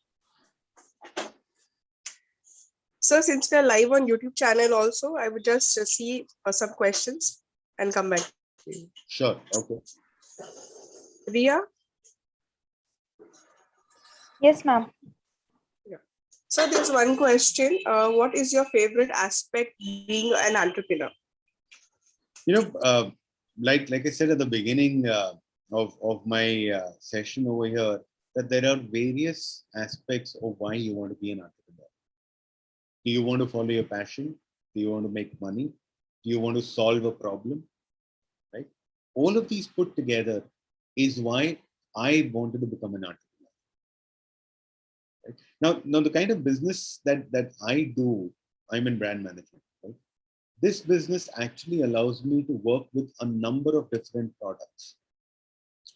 Speaker 5: So since we are live on YouTube channel also, I would just see some questions and come back.
Speaker 3: Sure, okay.
Speaker 5: Ria?
Speaker 6: Yes, ma'am.
Speaker 5: So there's one question. What is your favorite aspect being an entrepreneur?
Speaker 3: Like I said at the beginning of my session over here, that there are various aspects of why you want to be an entrepreneur. Do you want to follow your passion? Do you want to make money? Do you want to solve a problem? Right? All of these put together is why I wanted to become an entrepreneur. Right? Now the kind of business that I do, I'm in brand management. Right? This business actually allows me to work with a number of different products,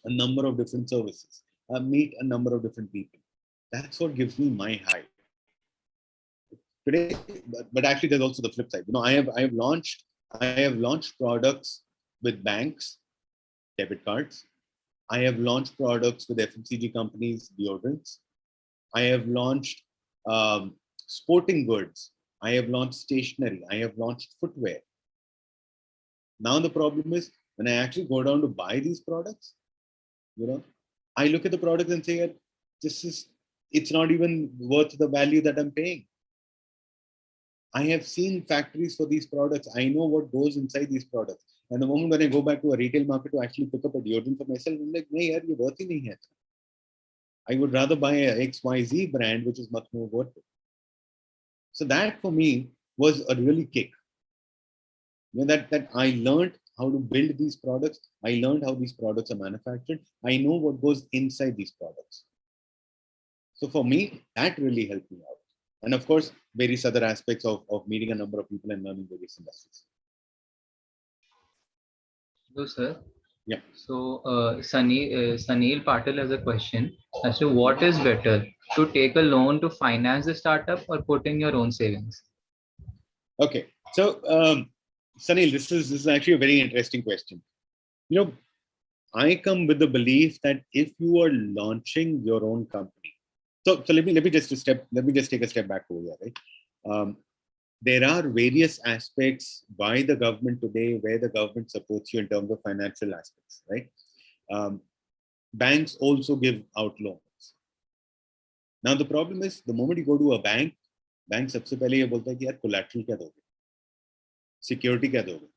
Speaker 3: a number of different services, meet a number of different people. That's what gives me my high. Today, but actually there's also the flip side. I have launched products with banks, debit cards. I have launched products with FMCG companies, deodorants. I have launched sporting goods. I have launched stationery. I have launched footwear. Now the problem is when I actually go down to buy these products, I look at the product and say, it's not even worth the value that I'm paying. I have seen factories for these products. I know what goes inside these products. And the moment when I go back to a retail market to actually pick up a deodorant for myself, I'm like, "Nahi yaar, ye worth hi nahi hai." I would rather buy a XYZ brand, which is much more worth it. So that for me was a really kick. That I learned how to build these products. I learned how these products are manufactured. I know what goes inside these products. So for me, that really helped me out. And of course, various other aspects of meeting a number of people and learning various industries.
Speaker 2: So, sir.
Speaker 3: Yeah.
Speaker 2: So, Sanil Patil has a question as to what is better, to take a loan to finance the startup or put in your own savings?
Speaker 3: Okay. So, Sanil, this is actually a very interesting question. I come with the belief that if you are launching your own company, so let me just take a step back over here, right? There are various aspects by the government today where the government supports you in terms of financial aspects, right? Banks also give out loans. Now the problem is the moment you go to a bank सबसे पहले ये बोलता है कि यार collateral क्या दोगे, security क्या दोगे.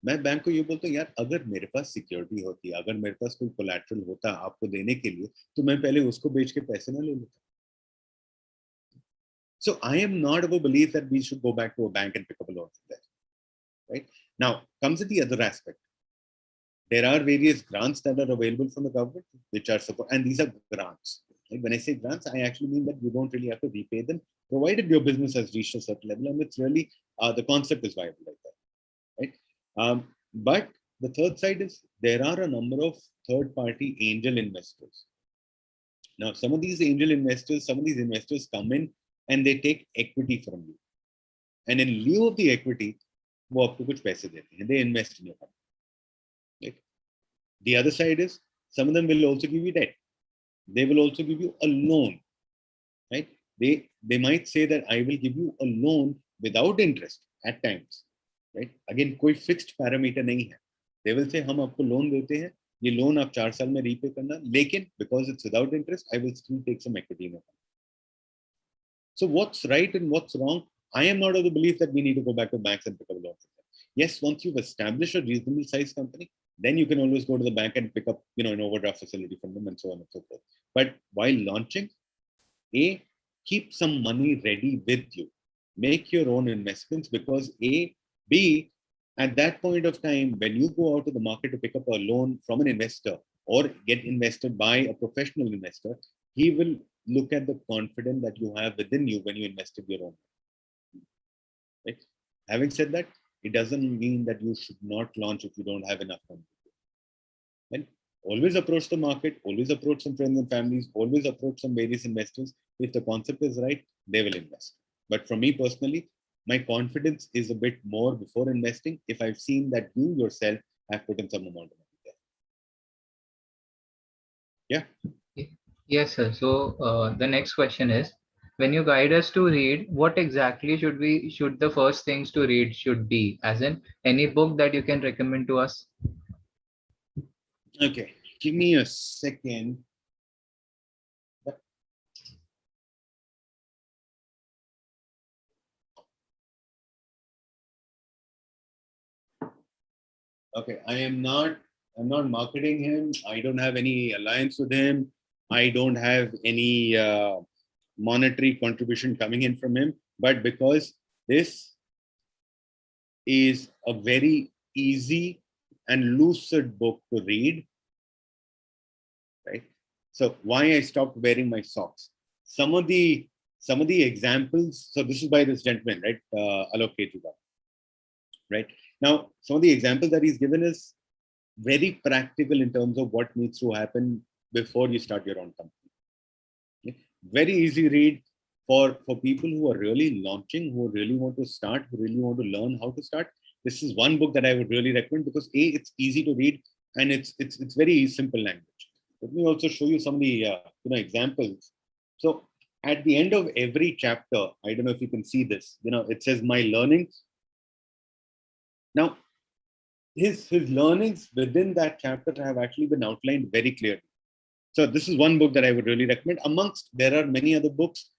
Speaker 3: मैं बैंक को ये बोलता हूँ यार अगर मेरे पास सिक्योरिटी होती, अगर मेरे पास कोई कोलैटरल होता आपको देने के लिए, तो मैं पहले उसको बेच के पैसे ना ले लेता. So I am not of a belief that we should go back to a bank and pick up a loan from there. Right? Now comes in the other aspect. There are various grants that are available from the government, which are support, and these are grants. Right? When I say grants, I actually mean that you don't really have to repay them, provided your business has reached a certain level, and it's really the concept is viable like that. Right? But the third side is there are a number of third-party angel investors. Now, some of these investors come in and they take equity from you. And in lieu of the equity, वो आपको कुछ पैसे देते हैं. They invest in your company. Right? The other side is some of them will also give you debt. They will also give you a loan. Right? They might say that I will give you a loan without interest at times. Right? Again, कोई fixed parameter नहीं है. They will say हम आपको loan देते हैं, ये loan आप 4 साल में repay करना, लेकिन because it's without interest, I will still take some equity in it. So what's right and what's wrong? I am not of the belief that we need to go back to banks and pick up a loan. Yes, once you've established a reasonable size company, then you can always go to the bank and pick up, an overdraft facility from them and so on and so forth. But while launching, keep some money ready with you. Make your own investments because B, at that point of time, when you go out to the market to pick up a loan from an investor or get invested by a professional investor, he will look at the confidence that you have within you when you invested your own. Right? Having said that, it doesn't mean that you should not launch if you don't have enough money. Right? Always approach the market, always approach some friends and families, always approach some various investors. If the concept is right, they will invest. But for me personally, my confidence is a bit more before investing if I've seen that you yourself have put in some amount of money there. Yeah.
Speaker 2: Yes, sir. So the next question is, when you guide us to read, what exactly should the first things to read should be? As in any book that you can recommend to us?
Speaker 3: Okay, give me a second. Okay, I'm not marketing him. I don't have any alliance with him. I don't have any monetary contribution coming in from him, but because this is a very easy and lucid book to read, right? So why I stopped wearing my socks? Some of the examples. So this is by this gentleman, right? Alok Kejriwal, right? Now, some of the examples that he's given is very practical in terms of what needs to happen before you start your own company. Okay? Very easy read for people who are really launching, who really want to start, who really want to learn how to start. This is one book that I would really recommend because it's easy to read and it's very simple language. Let me also show you some of the examples. So at the end of every chapter, I don't know if you can see this. It says my learnings. Now, his learnings within that chapter have actually been outlined very clearly. So this is one book that I would really recommend. Amongst there are many other books.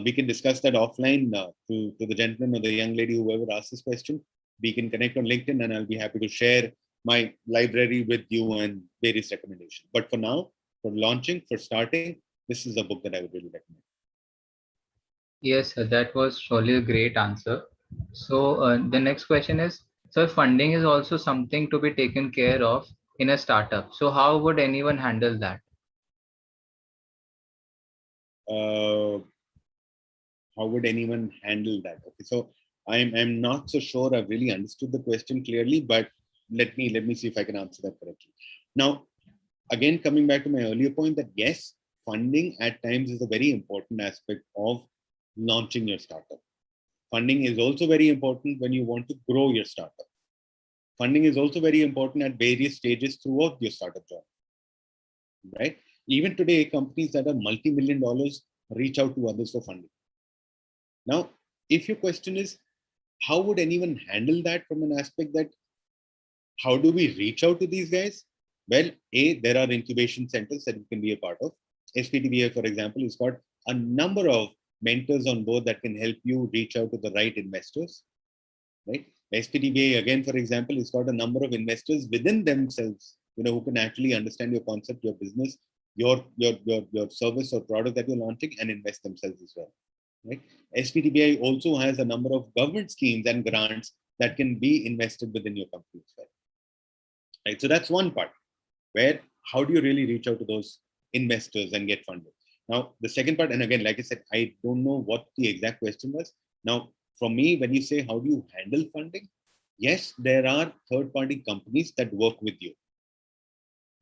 Speaker 3: We can discuss that offline to the gentleman or the young lady, whoever asked this question. We can connect on LinkedIn and I'll be happy to share my library with you and various recommendations. But for now, for launching, for starting, this is a book that I would really recommend.
Speaker 2: Yes, sir, that was surely a great answer. So the next question is, so funding is also something to be taken care of in a startup. So how would anyone handle that?
Speaker 3: How would anyone handle that? Okay, so I'm not so sure I've really understood the question clearly, but let me see if I can answer that correctly. Now, again, coming back to my earlier point that yes, funding at times is a very important aspect of launching your startup. Funding is also very important when you want to grow your startup. Funding is also very important at various stages throughout your startup journey, right? Even today, companies that are multi-million dollars reach out to others for funding. Now, if your question is, how would anyone handle that from an aspect that, how do we reach out to these guys? Well, there are incubation centers that you can be a part of. SPTBA, for example, has got a number of mentors on board that can help you reach out to the right investors, right? SPTBA, again, for example, has got a number of investors within themselves, who can actually understand your concept, your business, your service or product that you're launching and invest themselves as well, right? SPTBI also has a number of government schemes and grants that can be invested within your company as well, right? So that's one part where how do you really reach out to those investors and get funded? Now, the second part, and again, like I said, I don't know what the exact question was. Now, for me, when you say how do you handle funding, yes, there are third-party companies that work with you,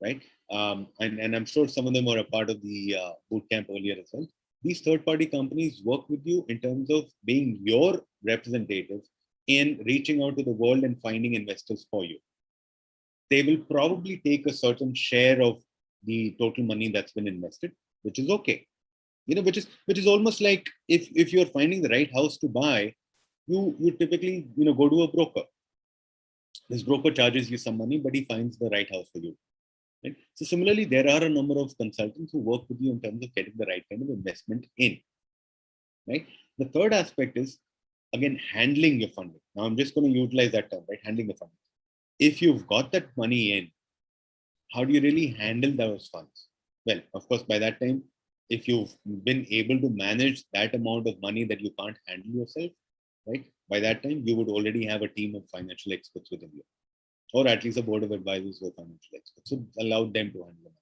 Speaker 3: right? And I'm sure some of them are a part of the bootcamp earlier as well. These third-party companies work with you in terms of being your representative in reaching out to the world and finding investors for you. They will probably take a certain share of the total money that's been invested, which is okay. Which is almost like if you're finding the right house to buy, you typically go to a broker. This broker charges you some money, but he finds the right house for you. Right? So similarly, there are a number of consultants who work with you in terms of getting the right kind of investment in. Right. The third aspect is again handling your funding. Now I'm just going to utilize that term, right? Handling the funding. If you've got that money in, how do you really handle those funds? Well, of course, by that time, if you've been able to manage that amount of money that you can't handle yourself, right? By that time, you would already have a team of financial experts within you, or at least a board of advisors who are financial experts. So allow them to handle it.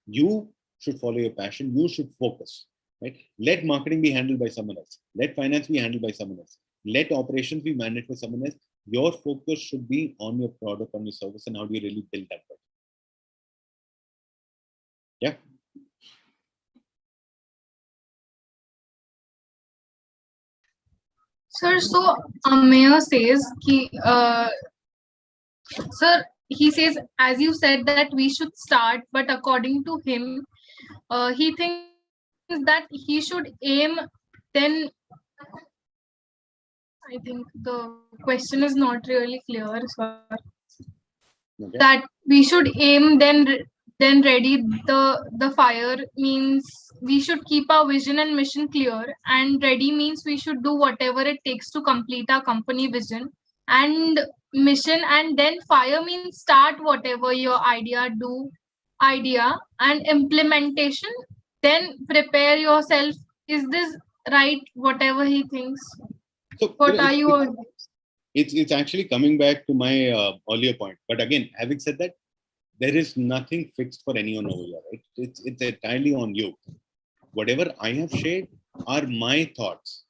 Speaker 3: You should follow your passion. You should focus, right? Let marketing be handled by someone else. Let finance be handled by someone else. Let operations be managed by someone else. Your focus should be on your product, on your service, and how do you really build that product. Yeah.
Speaker 1: Sir, so Ameya says, sir, he says, as you said that we should start, but according to him, he thinks that he should aim then. I think the question is not really clear, sir.
Speaker 3: Okay.
Speaker 1: That we should aim then ready the fire means we should keep our vision and mission clear, and ready means we should do whatever it takes to complete our company vision and mission, and then fire means start whatever your idea, and implementation then prepare yourself. Is this right? Whatever he thinks.
Speaker 3: So
Speaker 1: What are you?
Speaker 3: it's actually coming back to my earlier point. But again, having said that, there is nothing fixed for anyone over here, right? It's entirely on you. Whatever I have shared are my thoughts,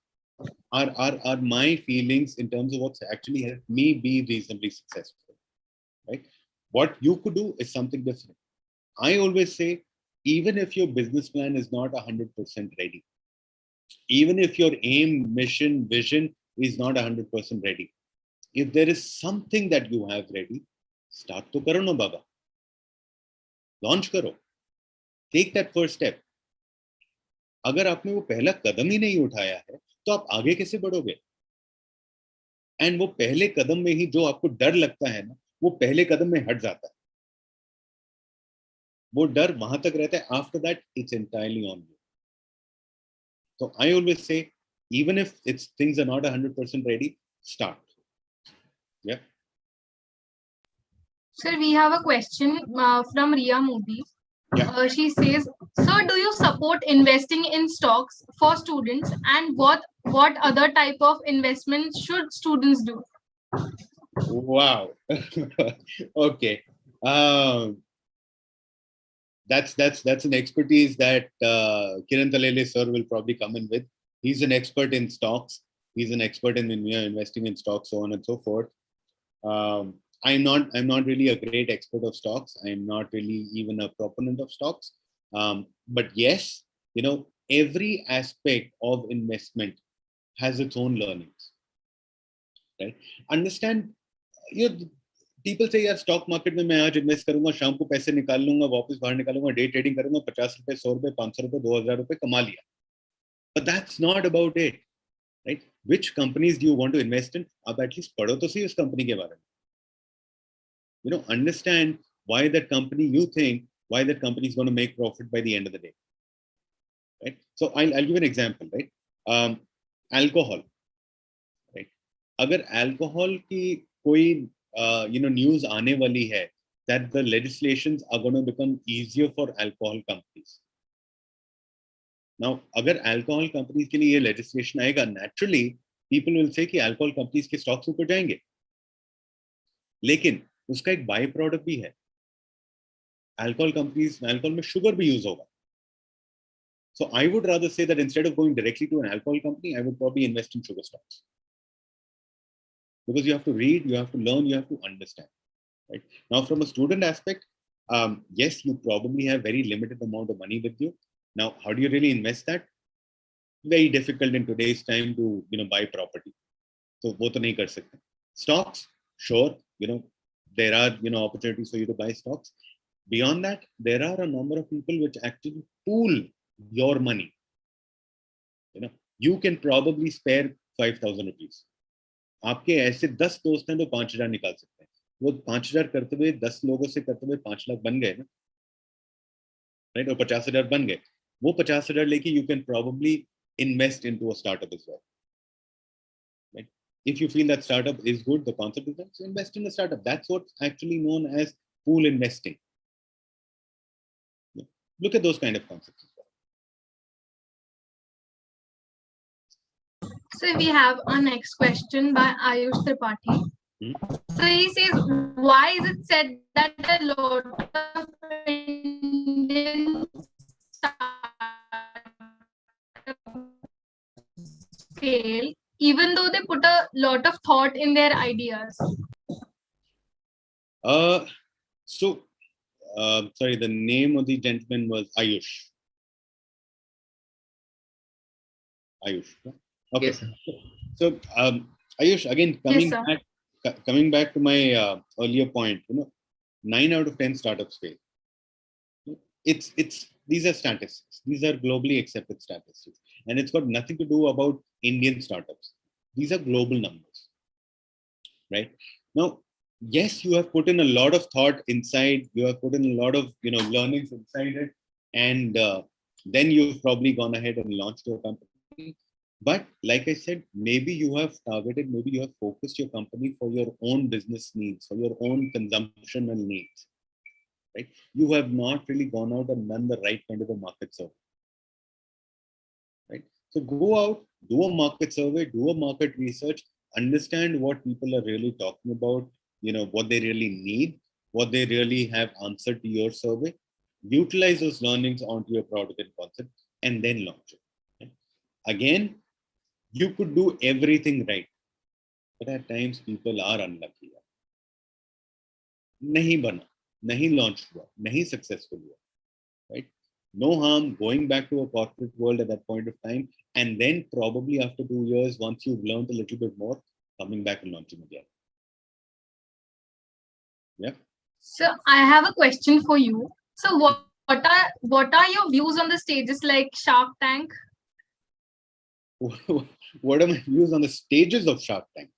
Speaker 3: are my feelings in terms of what's actually helped me be reasonably successful, right? What you could do is something different. I always say, even if your business plan is not 100% ready, even if your aim, mission, vision is not 100% ready, if there is something that you have ready, start to karo na baba. Launch karo. Take that first step. अगर आपने वो पहला कदम ही नहीं उठाया है तो आप आगे कैसे बढ़ोगे? एंड वो पहले कदम में ही जो आपको डर लगता है ना, वो पहले कदम में हट जाता है. वो डर वहां तक रहता है. After that it's entirely on you. So I always say, even if it's things are not 100% ready, start. Yeah.
Speaker 1: Sir, we have a question from Ria Modi.
Speaker 3: Yeah.
Speaker 1: She says, "Sir, do you support investing in stocks for students, and what other type of investments should students do?"
Speaker 3: Wow. Okay. That's an expertise that Kiran Talele sir will probably come in with. He's an expert in stocks. He's an expert in investing in stocks, so on and so forth. I'm not really a great expert of stocks. I'm not really even a proponent of stocks. But yes, every aspect of investment has its own learnings. Right? Understand, people say, यार stock market में मैं आज invest करूंगा, शाम को पैसे निकाल लूंगा, वापस बाहर निकालूंगा, डे ट्रेडिंग करूंगा, 50 रुपए, 100 रुपए, 500 रुपए, 2000 रुपए कमा लिया. But that's not about it, right? Which companies do you want to invest in? आप एटलीस्ट पढ़ो तो सही उस कंपनी के बारे में. Understand why that company, you think why that company is going to make profit by the end of the day, right? So I'll give you an example, right? Alcohol, right? अगर alcohol की कोई news आने वाली है that the legislations are going to become easier for alcohol companies. Now, अगर alcohol companies के लिए ये legislation आएगा, naturally people will say कि alcohol companies के stocks ऊपर जाएंगे. लेकिन उसका एक बाई प्रोडक्ट भी है. अल्कोहल में शुगर भी यूज होगा. So I would rather say that instead of going directly to an alcohol company, I would probably invest in sugar stocks. Because you have to read, you have to learn, you have to understand. Right? Now, from a student aspect, yes, you probably have very limited amount of money with you. Now, how do you really invest that? Very difficult in today's time to buy property. So वो तो नहीं कर सकते. Stocks, sure, there are opportunities for you to buy stocks. Beyond that, there are a number of people which actually pool your money. You can probably spare 5,000 rupees. आपके ऐसे 10 दोस्त हैं तो 5,000 निकाल सकते हैं. वो 5,000 करते हुए 10 लोगों से करते हुए 5 लाख बन गए ना, राइट? और 50,000 बन गए. वो 50,000 लेके you can probably invest into a startup as well. Right? If you feel that startup is good, the concept is that, so invest in a startup. That's what's actually known as pool investing. Look at those kind of concepts as well.
Speaker 1: So we have our next question by Ayush Tripathi. So he says, why is it said that a lot of Indians fail even though they put a lot of thought in their ideas?
Speaker 3: Sorry, the name of the gentleman was Ayush. Ayush. Okay.
Speaker 2: Yes, sir.
Speaker 3: So Ayush, again, coming back to my earlier point, 9 out of 10 startups fail. These are statistics. These are globally accepted statistics, and it's got nothing to do about Indian startups. These are global numbers, right? Now, yes, you have put in a lot of thought inside. You have put in a lot of learnings inside it, and then you've probably gone ahead and launched your company. But like I said, maybe you have targeted, maybe you have focused your company for your own business needs, for your own consumptional needs, right? You have not really gone out and done the right kind of a market survey. So go out, do a market survey, do a market research, understand what people are really talking about, what they really need, what they really have answered to your survey, utilize those learnings onto your product and concept, and then launch it. Okay? Again, you could do everything right, but at times people are unlucky. Nahi bana, nahi launched hua, nahi successful hua, right? No harm going back to a corporate world at that point of time, and then probably after 2 years, once you've learned a little bit more, coming back and launching again. Yeah.
Speaker 1: So I have a question for you. So what are your views on the stages like Shark Tank?
Speaker 3: What are my views on the stages of Shark Tank?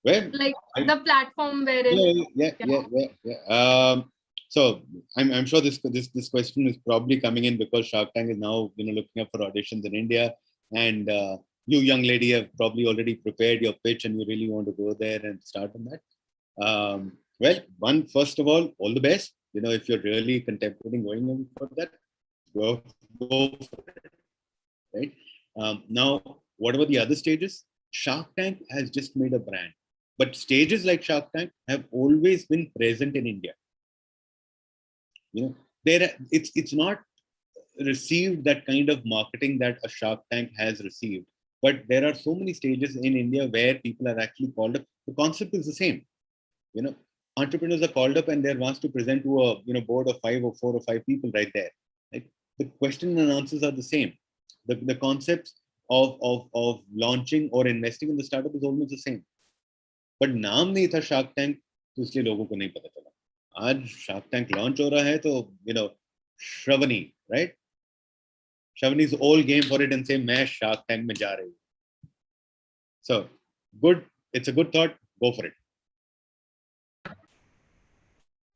Speaker 3: Well,
Speaker 1: Like the platform wherein
Speaker 3: yeah. So I'm sure this question is probably coming in because Shark Tank is now looking up for auditions in India, and you young lady have probably already prepared your pitch and you really want to go there and start on that. Well, first of all the best. If you're really contemplating going in for that, go for it, right? Now, what about the other stages? Shark Tank has just made a brand, but stages like Shark Tank have always been present in India. It's not received that kind of marketing that a Shark Tank has received, but there are so many stages in India where people are actually called up. The concept is the same. Entrepreneurs are called up and they're asked to present to a board of 4 or 5 people right there. Right? The question and answers are the same. The concepts of launching or investing in the startup is almost the same. But नाम नहीं था Shark Tank, तो इसलिए लोगों को नहीं पता चला. आज Shark Tank launch हो रहा है तो Shravani, right? Shravani is all game for it and say मैं Shark Tank में जा रही हूँ. So good, it's a good thought. Go for it.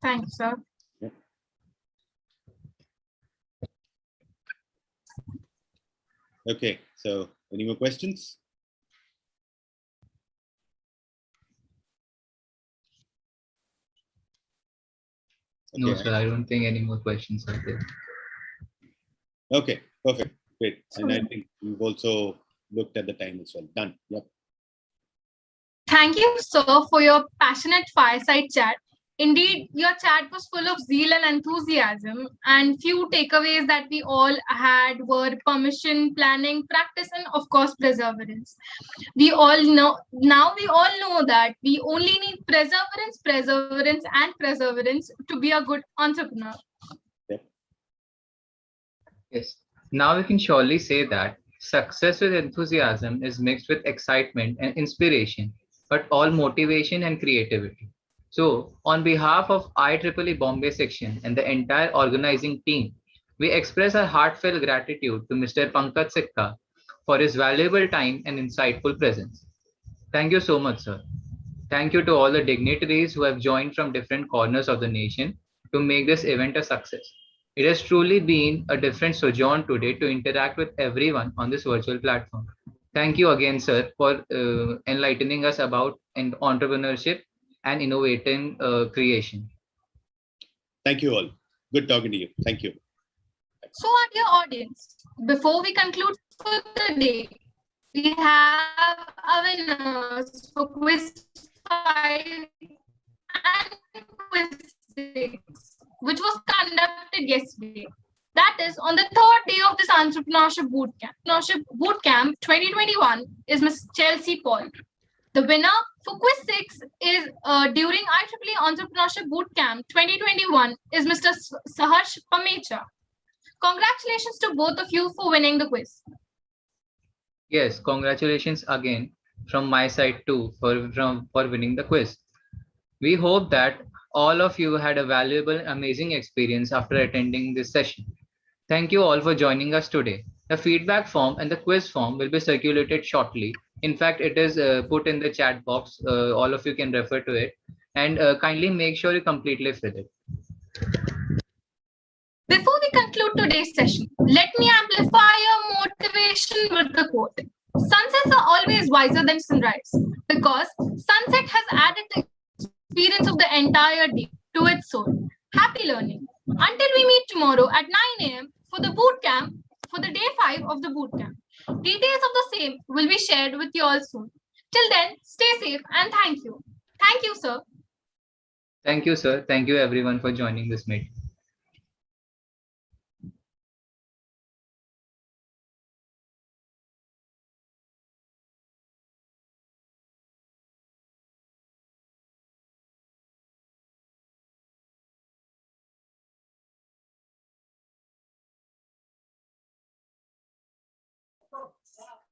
Speaker 1: Thanks, sir.
Speaker 3: Yeah. Okay, so any more questions?
Speaker 2: Okay. No, sir, I don't think any more questions are there.
Speaker 3: Okay, perfect. Great. And I think we've also looked at the time as well. Done. Yep.
Speaker 1: Thank you, sir, for your passionate fireside chat. Indeed, your chat was full of zeal and enthusiasm, and few takeaways that we all had were permission, planning, practice, and of course, perseverance. We all know that we only need perseverance to be a good entrepreneur.
Speaker 3: Yep.
Speaker 2: Yes. Now we can surely say that success with enthusiasm is mixed with excitement and inspiration, but all motivation and creativity. So, on behalf of IEEE Bombay section and the entire organizing team, we express our heartfelt gratitude to Mr. Pankaj Sikka for his valuable time and insightful presence. Thank you so much, sir. Thank you to all the dignitaries who have joined from different corners of the nation to make this event a success. It has truly been a different sojourn today to interact with everyone on this virtual platform. Thank you again, sir, for enlightening us about entrepreneurship and innovating creation.
Speaker 3: Thank you all. Good talking to you. Thank you.
Speaker 1: So, our dear audience, before we conclude for the day, we have our winners for quiz 5 and quiz 6, which was conducted yesterday. That is on the 3rd day of this Entrepreneurship Bootcamp. Entrepreneurship Bootcamp 2021 is Ms. Chelsea Paul. The winner for quiz 6 is during IEEE Entrepreneurship Bootcamp 2021 is Mr. Saharsh Pamecha. Congratulations to both of you for winning the quiz.
Speaker 2: Yes, congratulations again from my side too for winning the quiz. We hope that all of you had a valuable, amazing experience after attending this session. Thank you all for joining us today. The feedback form and the quiz form will be circulated shortly. In fact, it is put in the chat box. All of you can refer to it, and kindly make sure you completely fill it.
Speaker 1: Before we conclude today's session, let me amplify your motivation with the quote. Sunsets are always wiser than sunrise because sunset has added the experience of the entire day to its soul. Happy learning. Until we meet tomorrow at 9 a.m. for the boot camp, for the day 5 of the bootcamp. Details of the same will be shared with you all soon. Till then, stay safe and thank you. Thank you, sir.
Speaker 2: Thank you, sir. Thank you, everyone, for joining this meeting.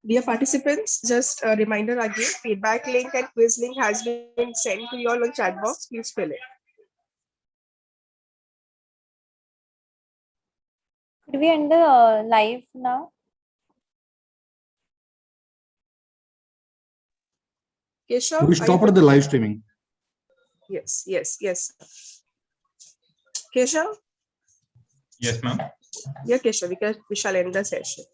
Speaker 5: Dear participants, just a reminder again, feedback link and quiz link has been sent to you all on chat box. Please fill it.
Speaker 6: Could we end the live now?
Speaker 5: Keshav,
Speaker 7: We
Speaker 5: are you
Speaker 7: stopped the live streaming.
Speaker 5: Yes. Keshav?
Speaker 8: Yes, ma'am.
Speaker 5: Yeah, Keshav, we shall end the session.